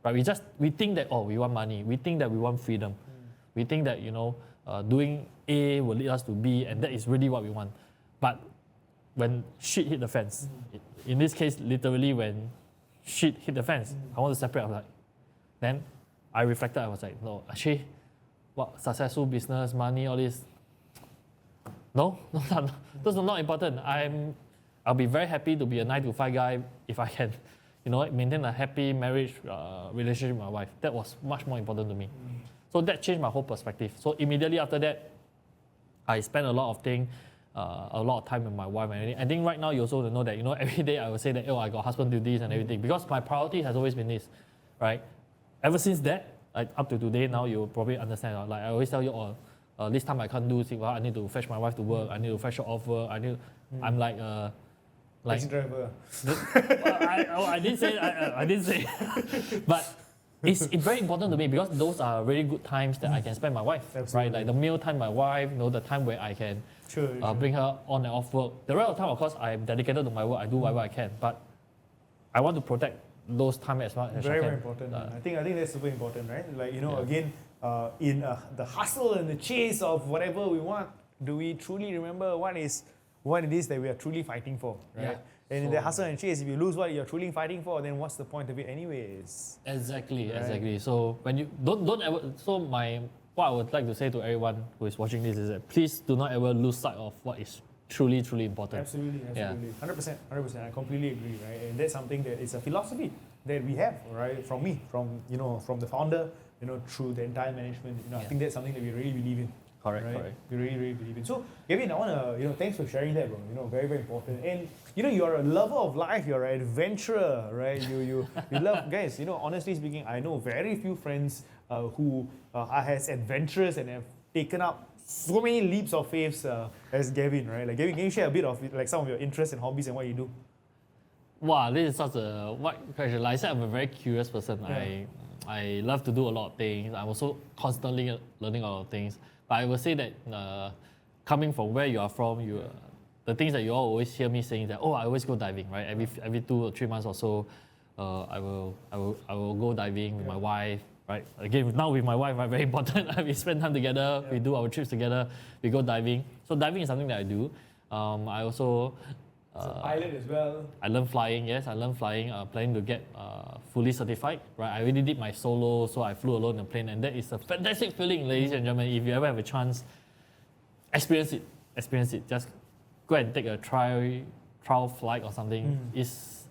Right? We think that, we want money. We think that we want freedom. We think that, doing A will lead us to B, and that is really what we want. But when shit hit the fence, in this case, literally when shit hit the fence, I want to separate. I was like, then I reflected. I was like, no, actually, what successful business, money, all this, no, those are not important. I'll be very happy to be a 9 to 5 guy if I can, maintain a happy marriage relationship with my wife. That was much more important to me. So that changed my whole perspective. So immediately after that, I spent a lot of time with my wife and everything. I think right now you also know that, every day I will say that, I got husband duties and everything, because my priority has always been this, right? Ever since that, like up to today, now you probably understand. Like I always tell you, this time I can't do it. Well, I need to fetch my wife to work. I need to fetch her off work. I'm like Taxi driver. I didn't say. I didn't say. But it's very important to me, because those are really good times that I can spend with my wife. Absolutely. Right? Like the meal time with my wife. The time where I can bring her on and off work. The rest of the time, of course, I'm dedicated to my work. I do whatever I can. But I want to protect those time as much as I can. Very important. I think that's super important, right? Like again, in the hustle and the chase of whatever we want, do we truly remember what it is that we are truly fighting for, right? Yeah. And in the hustle and chase, if you lose what you're truly fighting for, then what's the point of it anyways? Exactly, Right. exactly. So when you don't ever. So what I would like to say to everyone who is watching this is that please do not ever lose sight of what is truly, truly important. Absolutely, Yeah. 100%. I completely agree, right? And that's something that is a philosophy that we have, right? From the founder, through the entire management. I think that's something that we really believe in. Correct, right? correct. We really, really believe in. So, Gavin, I want to, thanks for sharing that, bro. Very, very important. And, you're a lover of life. You're an adventurer, right? You love, guys, honestly speaking, I know very few friends who are as adventurous and have taken up so many leaps of faith as Gavin, right? Like, Gavin, can you share a bit of like some of your interests and hobbies and what you do? Wow, this is such a what question. Like I said, I'm a very curious person. Yeah. I love to do a lot of things. I'm also constantly learning a lot of things. But I will say that coming from where you are from, the things that you all always hear me saying is that, I always go diving, right? Every 2 or 3 months or so, I will go diving with my wife, right? Again, now with my wife, right? Very important. We spend time together. We do our trips together. We go diving. So diving is something that I do. I also As a pilot as well. I learned flying. Yes, I learned flying. Planning to get fully certified. Right, I already did my solo, so I flew alone in a plane, and that is a fantastic feeling, ladies and gentlemen. If you ever have a chance, experience it. Experience it. Just go and take a trial flight or something. It's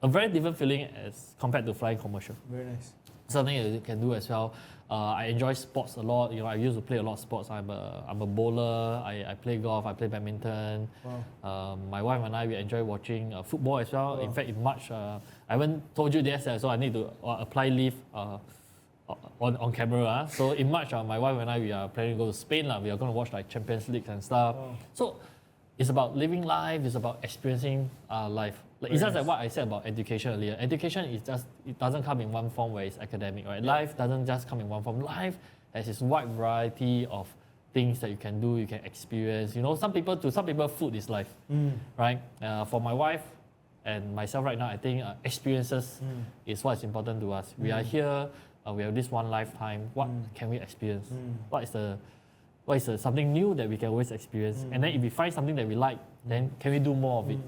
a very different feeling as compared to flying commercial. Very nice. Something that you can do as well. I enjoy sports a lot. I used to play a lot of sports. I'm a bowler. I play golf. I play badminton. Wow. My wife and I, we enjoy watching football as well. Wow. In fact, in March, I haven't told you this, so I need to apply leave on camera. So in March, my wife and I, we are planning to go to Spain. We are going to watch like Champions League and stuff. Wow. So it's about living life. It's about experiencing life. It's just like what I said about education earlier. Education is it doesn't come in one form where it's academic, right? Life doesn't just come in one form. Life has this wide variety of things that you can do, you can experience. To some people, food is life, right? For my wife and myself right now, I think experiences is what's important to us. We are here, we have this one lifetime. What can we experience? What is something new that we can always experience? And then if we find something that we like, then can we do more of it?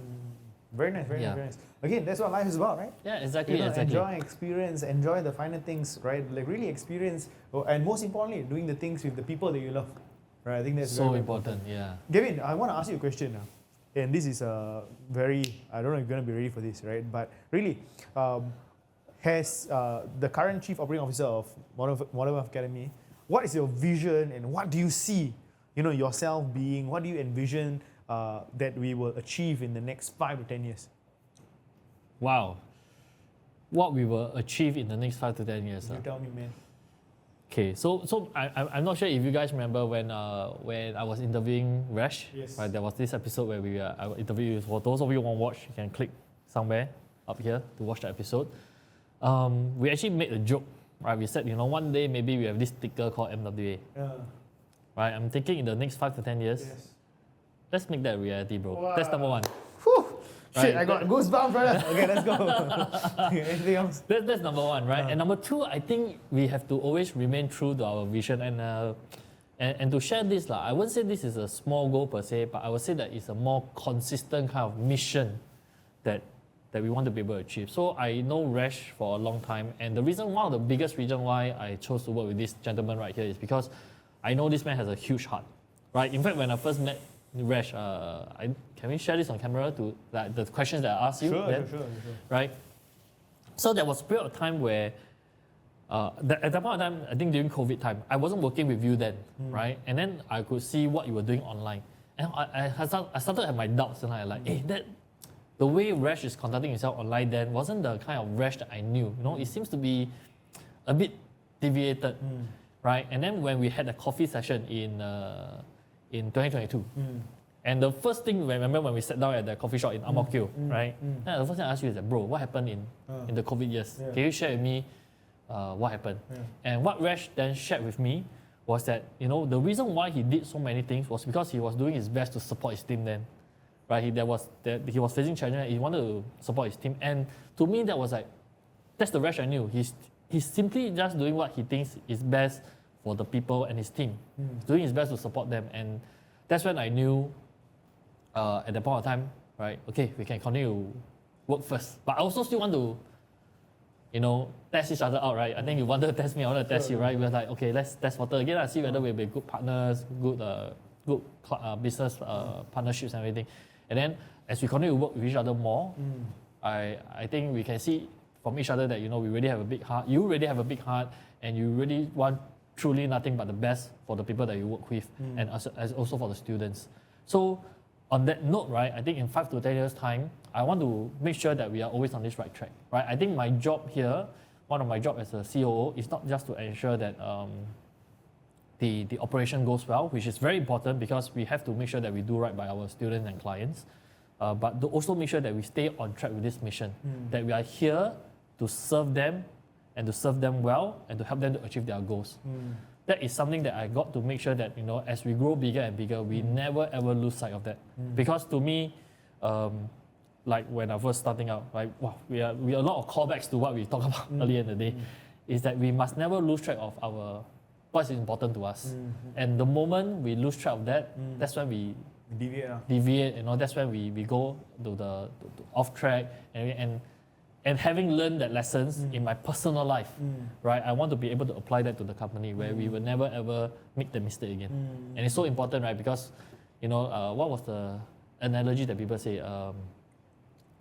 Very nice, very nice. Again, that's what life is about, right? Yeah, exactly. Enjoy experience, enjoy the finer things, right? Like really experience, and most importantly, doing the things with the people that you love, right? I think that's so very important. Yeah. Gavin, I want to ask you a question now, and this is very, I don't know if you're going to be ready for this, right? But really, has the current Chief Operating Officer of Modern Academy, what is your vision and what do you see, yourself being? What do you envision that we will achieve in the next 5 to 10 years? Wow. What we will achieve in the next 5 to 10 years. You tell me, man. Okay, so I'm not sure if you guys remember when I was interviewing Rash. Yes. Right, there was this episode where I interviewed you. For those of you who want to watch, you can click somewhere up here to watch the episode. We actually made a joke. Right, we said, one day maybe we have this sticker called MWA. Right, I'm thinking in the next 5 to 10 years. Yes. Let's make that a reality, bro. Wow. That's number one. Whew. Shit, Right. I got goosebumps, brother. Okay, let's go. Anything else? That's number one, right? And number two, I think we have to always remain true to our vision. And to share this, I wouldn't say this is a small goal per se, but I would say that it's a more consistent kind of mission that we want to be able to achieve. So I know Rash for a long time, and one of the biggest reasons why I chose to work with this gentleman right here is because I know this man has a huge heart, right? In fact, when I first met Rash, can we share this on camera to the questions that I asked you? Sure. Right? So there was a period of time where, at that point of time, I think during COVID time, I wasn't working with you then, right? And then I could see what you were doing online. And I started to have my doubts, and I like, hey, the way Rash is conducting himself online then wasn't the kind of Rash that I knew. It seems to be a bit deviated, right? And then when we had a coffee session in 2022, and the first thing, remember when we sat down at the coffee shop in Ang Mo Kio, right? And the first thing I asked you is that, bro, what happened in the COVID years? Yeah. Can you share with me what happened? Yeah. And what Rash then shared with me was that, the reason why he did so many things was because he was doing his best to support his team then, right? He was facing challenges, he wanted to support his team. And to me, that was like, that's the Rash I knew. He's simply just doing what he thinks is best for the people and his team. He's doing his best to support them. And that's when I knew, at that point of time, right, okay, we can continue to work first. But I also still want to, test each other out, right? I think you wanted to test me, I wanted to test you, right? We were like, okay, let's test water again and see whether we'll be good partners, good business partnerships and everything. And then as we continue to work with each other more, I think we can see from each other that, we really have a big heart. You really have a big heart, and you really want truly nothing but the best for the people that you work with, and as also for the students. So on that note, right, I think in 5 to 10 years' time, I want to make sure that we are always on this right track, right? I think my job here, one of my job as a COO, is not just to ensure that the operation goes well, which is very important because we have to make sure that we do right by our students and clients, but to also make sure that we stay on track with this mission, that we are here to serve them and to serve them well and to help them to achieve their goals. That is something that I got to make sure that, as we grow bigger and bigger, we never ever lose sight of that. Because to me, like when I was starting out, right, wow, we are a lot of callbacks to what we talked about earlier in the day, is that we must never lose track of what's important to us. And the moment we lose track of that, that's when we deviate, that's when we go to the off track, and having learned that lessons in my personal life, right, I want to be able to apply that to the company where we will never ever make the mistake again. And it's so important, right, because, what was the analogy that people say?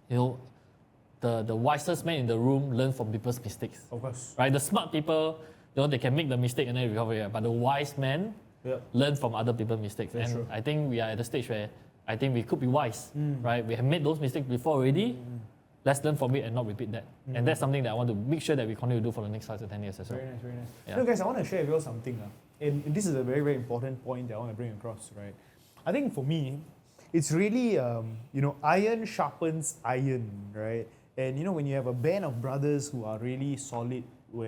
The wisest man in the room learn from people's mistakes. Of course. Right, the smart people, they can make the mistake and then recover it, but the wise man learn from other people's mistakes. That's and true. I think we are at the stage where I think we could be wise, right? We have made those mistakes before already. Let's learn from it and not repeat that. And that's something that I want to make sure that we continue to do for the next 5 to 10 years as well. Very nice, very nice. Yeah. Guys, I want to share with you all something. And this is a very, very important point that I want to bring across, right? I think for me, it's really, iron sharpens iron, right? And, when you have a band of brothers who are really solid, who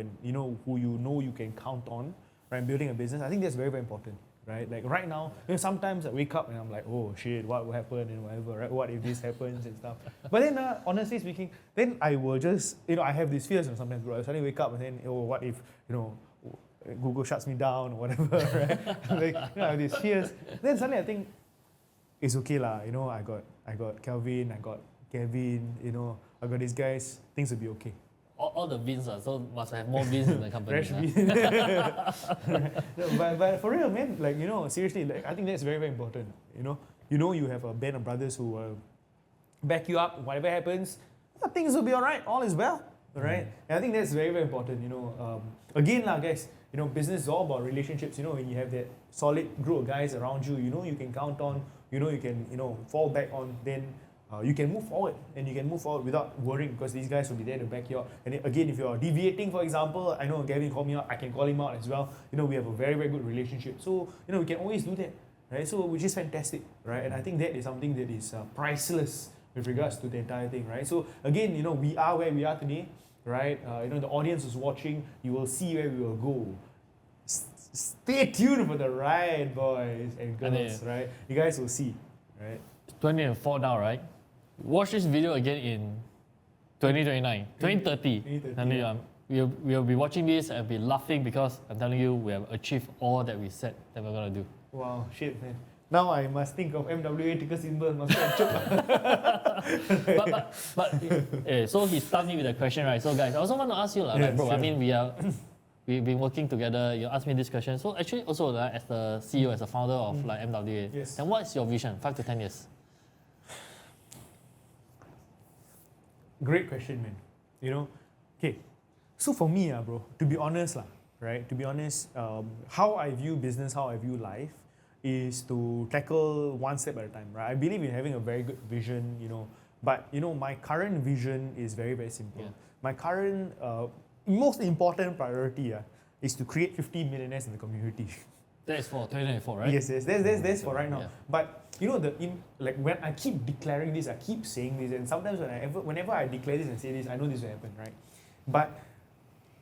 you can count on, right, building a business, I think that's very, very important. Right, like right now, sometimes I wake up and I'm like, oh shit, what will happen and whatever, right? What if this happens and stuff? But then, honestly speaking, then I will just, I have these fears, and sometimes, bro, I suddenly wake up and then, what if, Google shuts me down or whatever, right? Like, I have these fears. Then suddenly I think it's okay lah. I got Calvin, I got Gavin, I got these guys. Things will be okay. All the beans, so must have more beans in the company. Fresh beans. But for real, man, like, seriously, like, I think that's very, very important. You have a band of brothers who will back you up. Whatever happens, things will be all right. All is well, right? And I think that's very, very important. Again, guys, business is all about relationships. When you have that solid group of guys around you, you can count on, you can, fall back on, then you can move forward, and you can move forward without worrying, because these guys will be there to back you up. And again, if you're deviating, for example, I know Gavin called me out, I can call him out as well. We have a very, very good relationship. So, we can always do that, right? So, which is fantastic, right? And I think that is something that is priceless with regards to the entire thing, right? So, again, we are where we are today, right? The audience is watching, you will see where we will go. Stay tuned for the ride, boys and girls, right? You guys will see, right? 2024 now, right? Watch this video again in 2029, 2030. 2030, We'll be watching this and be laughing because I'm telling you, we have achieved all that we said that we're going to do. Wow, shit, man. Now I must think of MWA ticker symbol, must go and choke. So he stumped me with a question, right? So guys, I also want to ask you, like, bro, sure. I mean, we've been working together, you asked me this question. So actually also, as the CEO, as a founder of MWA, yes. And what's your vision, 5 to 10 years? Great question, man. Okay, so for me, bro, to be honest, right? To be honest, how I view business, how I view life, is to tackle one step at a time, right? I believe in having a very good vision, but my current vision is very, very simple. Yeah. My current most important priority is to create 50 millionaires in the community. That is for 2024, right? Yes, that's for right now. Yeah. But like when I keep declaring this, I keep saying this, and sometimes whenever I declare this and say this, I know this will happen, right? But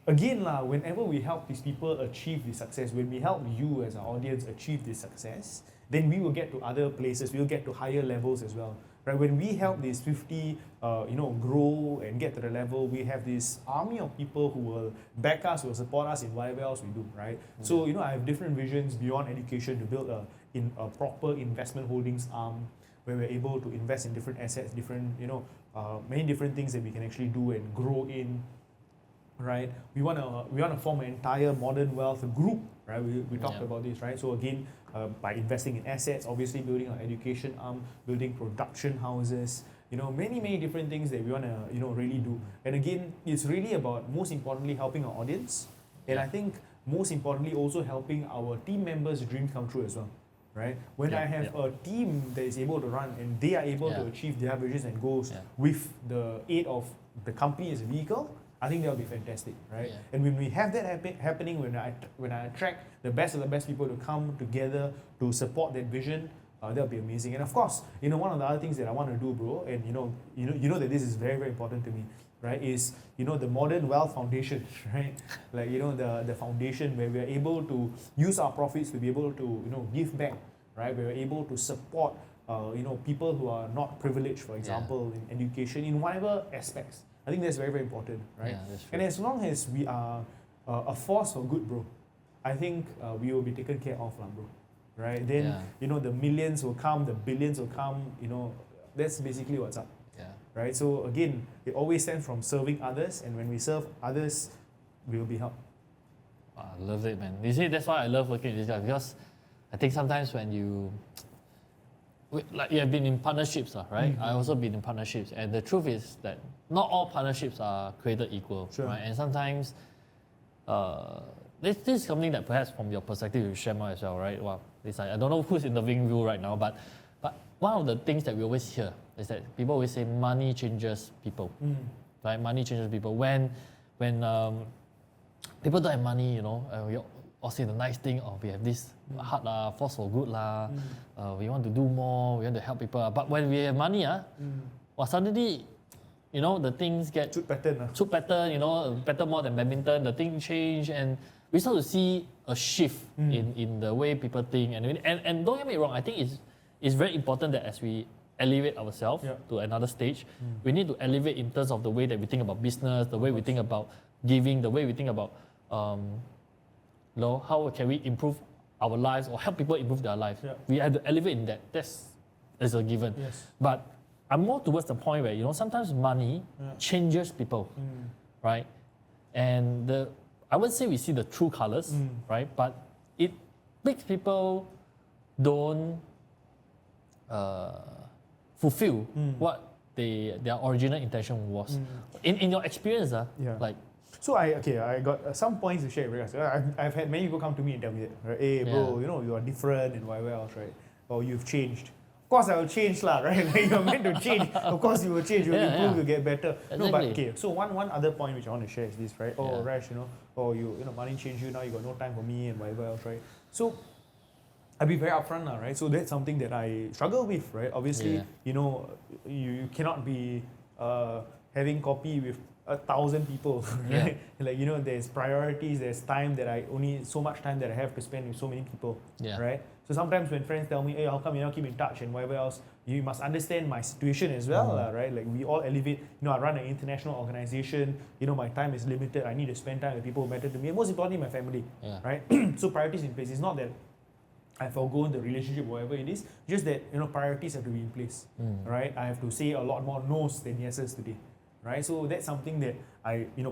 again, whenever we help these people achieve this success, when we help you as our audience achieve this success, then we will get to other places, we'll get to higher levels as well. Right? When we help these 50, grow and get to the level, we have this army of people who will back us, who will support us in whatever else we do, right? Mm-hmm. So, I have different visions beyond education to build a proper investment holdings arm where we're able to invest in different assets, different, many different things that we can actually do and grow in. Right, we want to form an entire modern wealth group. Right, we talked about this. Right, so again, by investing in assets, obviously building our education arm, building production houses, many different things that we want to really do. And again, it's really about, most importantly, helping our audience, and I think most importantly also helping our team members' dreams come true as well. Right, when I have a team that is able to run and they are able to achieve their visions and goals with the aid of the company as a vehicle, I think that will be fantastic, right? Yeah. And when we have that happening, when I attract the best of the best people to come together to support that vision, that'll be amazing. And of course, one of the other things that I want to do, bro, and you know that this is very, very important to me, right? Is the Modern Wealth Foundation, right? Like the foundation where we're able to use our profits to be able to give back, right? We're able to support people who are not privileged, for example, in education, in whatever aspects. I think that's very, very important, right? Yeah, that's true. And as long as we are a force for good, bro, I think we will be taken care of, bro. Right? Then, the millions will come, the billions will come, that's basically what's up. Yeah. Right? So again, it always stems from serving others, and when we serve others, we will be helped. I love it, man. You see, that's why I love working with this guy, because I think sometimes when you have been in partnerships, right? Mm-hmm. I also been in partnerships, and the truth is that not all partnerships are created equal, Sure. right? And sometimes this is something that perhaps from your perspective you share more as well, right? Well, it's like, I don't know who's interviewing you right now, but one of the things that we always hear is that people always say money changes people, right? Money changes people. When people don't have money, we all say the nice thing, we have this heart force for good we want to do more, we want to help people. But when we have money, suddenly, the things get Shoot pattern. better more than badminton. The thing change, and we start to see a shift in the way people think. And don't get me wrong, I think it's very important that as we elevate ourselves to another stage, we need to elevate in terms of the way that we think about business, the way we think about giving, the way we think about how can we improve our lives or help people improve their lives. Yeah. We have to elevate in that. That's a given. Yes. But I'm more towards the point where sometimes money changes people, right? And I would say we see the true colors, right? But it makes people don't fulfill what their original intention was. In your experience, like. So I got some points to share with us. I've had many people come to me and tell me that, right? Hey bro, you are different and whatever else, right? Or you've changed. Of course I will change right? Like you're meant to change. Of course you will change, you will improve, you'll get better. Exactly. No, but okay, so one other point which I want to share is this, right? Oh Rash, money changed you, now you got no time for me and whatever else, right? So I'll be very upfront now, right? So that's something that I struggle with, right? Obviously, you cannot be having coffee with 1,000 people, right? Like there's priorities, there's time that only so much time that I have to spend with so many people, right? So sometimes when friends tell me, hey, how come you not keep in touch and whatever else, you must understand my situation as well, right? Like we all elevate, I run an international organization, my time is limited, I need to spend time with people who matter to me, and most importantly, my family, right? So priorities in place. It's not that I forgo the relationship, whatever it is, just that, priorities have to be in place, right? I have to say a lot more no's than yeses today. Right, so that's something that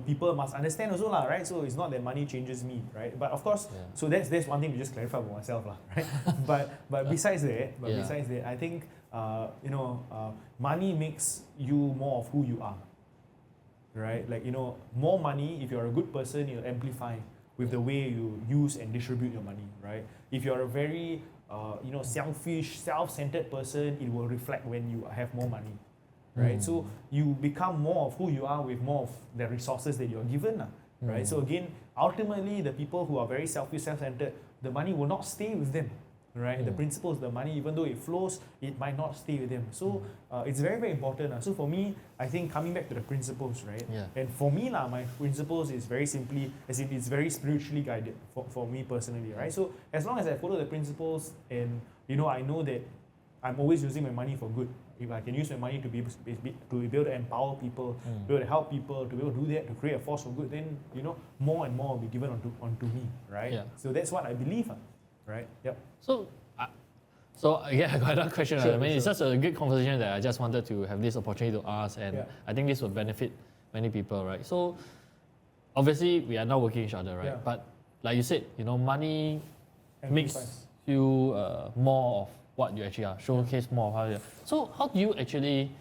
people must understand also, right? So it's not that money changes me, right? But of course, so that's one thing to just clarify for myself, right? but besides that, I think money makes you more of who you are, right? Like, more money, if you're a good person, it'll amplify with the way you use and distribute your money, right? If you're a very, selfish, self-centered person, it will reflect when you have more money, right? So you become more of who you are with more of the resources that you're given, right? So again, ultimately, the people who are very selfish, self-centered, the money will not stay with them, right? The principles, the money, even though it flows, it might not stay with them. So it's very, very important. So for me, I think coming back to the principles, right? Yeah. And for me, my principles is very simply, as in it's very spiritually guided for me personally, right? So as long as I follow the principles and, I know that I'm always using my money for good. If I can use my money to be able to empower people, to be able to help people, to be able to do that, to create a force for good, then, more and more will be given onto me, right? Yeah. So that's what I believe, right? Yep. So yeah, I got another question. Sure, I mean, it's sure. just a good conversation that I just wanted to have this opportunity to ask, and I think this will benefit many people, right? So obviously we are now working each other, right? Yeah. But like you said, money makes Amplifies. you more of what you actually are, showcase more of how you are. So how do you actually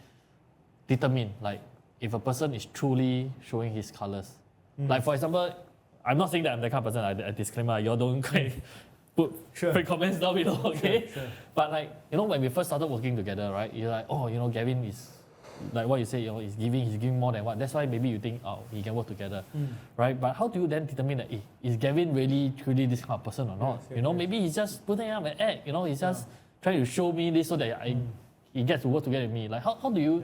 determine, like, if a person is truly showing his colors? Like, for example, I'm not saying that I'm the kind of person, a disclaimer, you all don't quite put fake comments down below, okay? Sure. But like, when we first started working together, right, you're like, oh, Gavin is, like what you say, he's giving more than what. That's why maybe you think, oh, we can work together, right? But how do you then determine that, is Gavin really truly this kind of person or not? Yes, yes. Maybe he's just putting up an act, he's just trying to show me this so that he gets to work together with me. Like, how do you...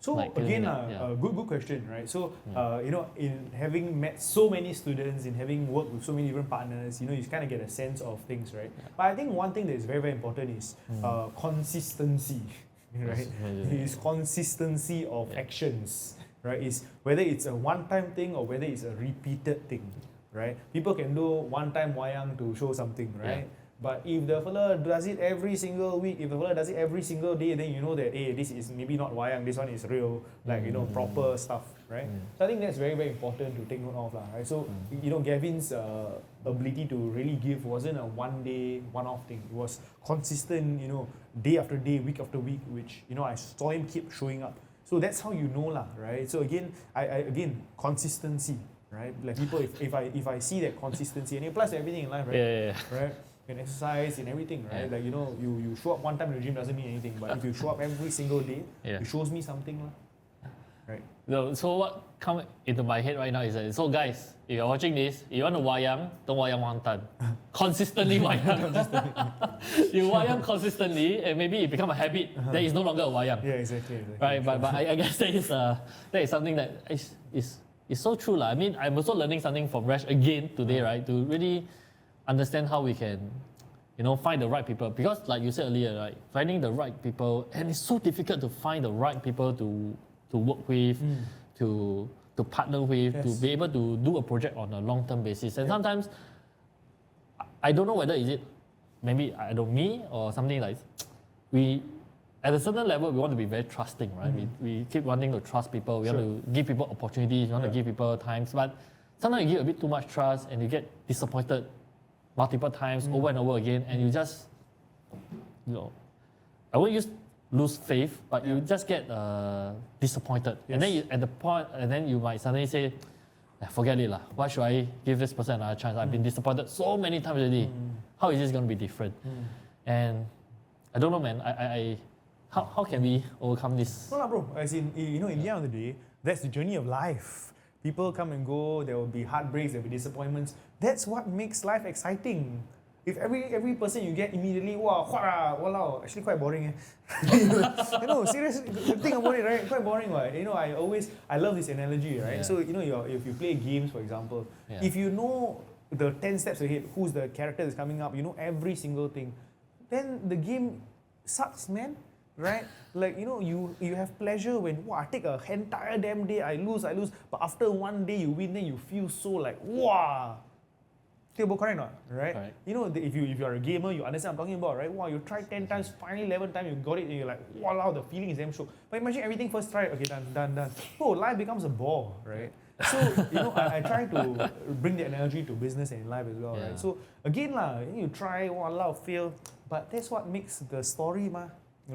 So like, again, yeah. good question, right? So in having met so many students, in having worked with so many different partners, you kind of get a sense of things, right? But I think one thing that is very, very important is consistency, right? Is consistency of actions, right? Is whether it's a one-time thing or whether it's a repeated thing, right? People can do one-time wayang to show something, right? Yeah. But if the fella does it every single week, if the fella does it every single day, then you know that, hey, this is maybe not wayang, this one is real, like, proper stuff, right? So I think that's very, very important to take note of, right? So, Gavin's ability to really give wasn't a one-day, one-off thing. It was consistent, day after day, week after week, which, I saw him keep showing up. So that's how you know, right? So again, again, consistency, right? Like people, if I see that consistency, and it applies to everything in life, right? Yeah. Right? In exercise, in everything, right? Yeah. Like, you show up one time in the gym doesn't mean anything, but if you show up every single day, Yeah. it shows me something, right? No, so what come into my head right now is that, so guys, if you're watching this, if you want to wayang, don't wayang one time. Consistently wayang. You wayang consistently, and maybe it become a habit, then it's no longer a wayang. Yeah, exactly. Right, but I guess that is something that is so true. I mean, I'm also learning something from Rash again today, right? To really understand how we can, find the right people. Because like you said earlier, right, finding the right people, and it's so difficult to find the right people to work with, to partner with, Yes. to be able to do a project on a long-term basis. And sometimes, I don't know whether is it maybe, I don't me or something like, we, at a certain level, we want to be very trusting, right? We keep wanting to trust people, we want to give people opportunities, we want to give people times, but sometimes you give a bit too much trust and you get disappointed multiple times over and over again, and you just, I won't use lose faith, but you just get disappointed. Yes. And then at the point, and then you might suddenly say, forget it lah. Why should I give this person another chance? I've been disappointed so many times already. How is this going to be different? And I don't know, man. How can we overcome this? No, bro. As in, in the end of the day, that's the journey of life. People come and go. There will be heartbreaks. There will be disappointments. That's what makes life exciting. If every person you get immediately, wow, walao, actually quite boring. Seriously, think about it, right? Quite boring, right? I love this analogy, right? Yeah. So, if you play games, for example, if you know the 10 steps ahead, who's the character that's coming up, you know every single thing, then the game sucks, man. Right? Like, you have pleasure when, I take a entire damn day, I lose, but after one day you win, then you feel so like, wow. Correct or not? Right? Correct. If you're a gamer, you understand what I'm talking about, right? Wow, you tried 10 times, finally 11 times you got it, and you're like, wow, the feeling is damn shook. But imagine everything first try, okay, done. Oh, life becomes a bore, right? So, I try to bring the analogy to business and in life as well, right? So, again, you try, fail, but that's what makes the story,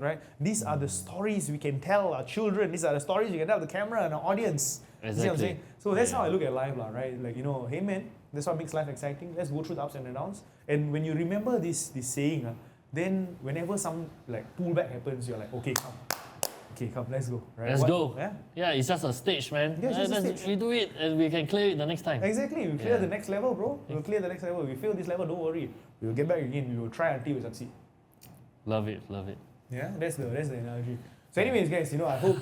right? These are the stories we can tell our children. These are the stories we can tell the camera and our audience. You see what I'm saying? So that's how I look at life, right? Like, hey man, that's what makes life exciting. Let's go through the ups and the downs. And when you remember this saying, then whenever some like pullback happens, you're like, okay, come, let's go. Right? Let's go. Yeah? Yeah, it's just a stage, man. Yeah, it's just a stage. We do it and we can clear it the next time. Exactly. We clear the next level, bro. We'll clear the next level. We fail this level, don't worry. We'll get back again. We will try until we succeed. Love it. Yeah, that's the analogy. So anyways, guys, I hope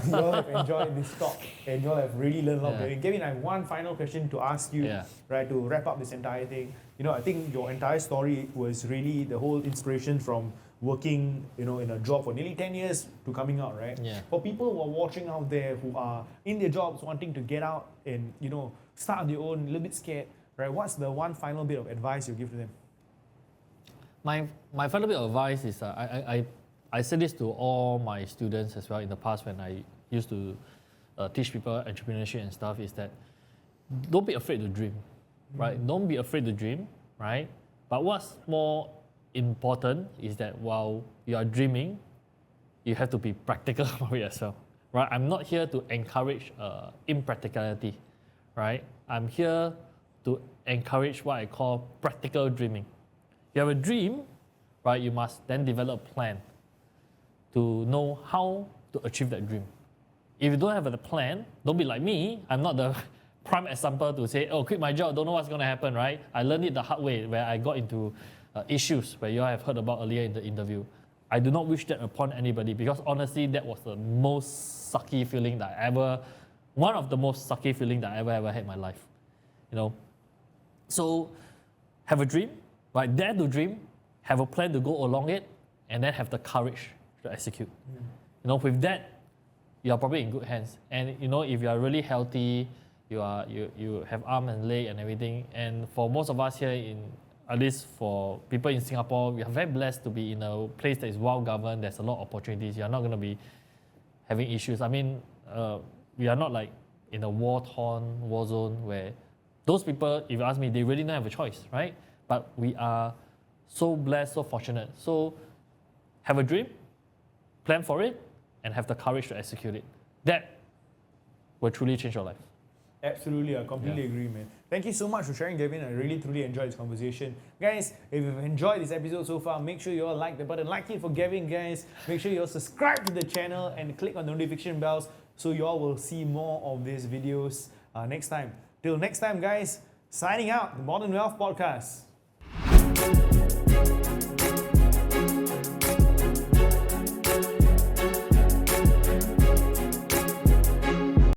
you all have enjoyed this talk and you all have really learned a lot. Gavin, I have one final question to ask you, right, to wrap up this entire thing. I think your entire story was really the whole inspiration from working, in a job for nearly 10 years to coming out, right? Yeah. For people who are watching out there who are in their jobs wanting to get out and, start on their own, a little bit scared, right? What's the one final bit of advice you give to them? My final bit of advice is I said this to all my students as well in the past when I used to teach people entrepreneurship and stuff, is that don't be afraid to dream, right? Don't be afraid to dream, right? But what's more important is that while you are dreaming, you have to be practical about it as well, right? I'm not here to encourage impracticality, right? I'm here to encourage what I call practical dreaming. You have a dream, right? You must then develop a plan to know how to achieve that dream. If you don't have a plan, don't be like me. I'm not the prime example to say, quit my job, don't know what's going to happen, right? I learned it the hard way where I got into issues where you all have heard about earlier in the interview. I do not wish that upon anybody because honestly, that was the most sucky feeling that one of the most sucky feeling that I ever had in my life. So have a dream, right? Dare to dream, have a plan to go along it, and then have the courage to execute. With that, you are probably in good hands. And if you are really healthy, you have arm and leg and everything. And for most of us here at least for people in Singapore, we are very blessed to be in a place that is well governed. There's a lot of opportunities. You are not going to be having issues. I mean, we are not like in a war zone where those people, if you ask me, they really don't have a choice, right? But we are so blessed, so fortunate. So have a dream, plan for it, and have the courage to execute it. That will truly change your life. Absolutely, I completely agree, man. Thank you so much for sharing, Gavin. I really, truly enjoyed this conversation. Guys, if you've enjoyed this episode so far, make sure you all like the button. Like it for Gavin, guys. Make sure you all subscribe to the channel and click on the notification bells so you all will see more of these videos next time. Till next time, guys, signing out, the Modern Wealth Podcast.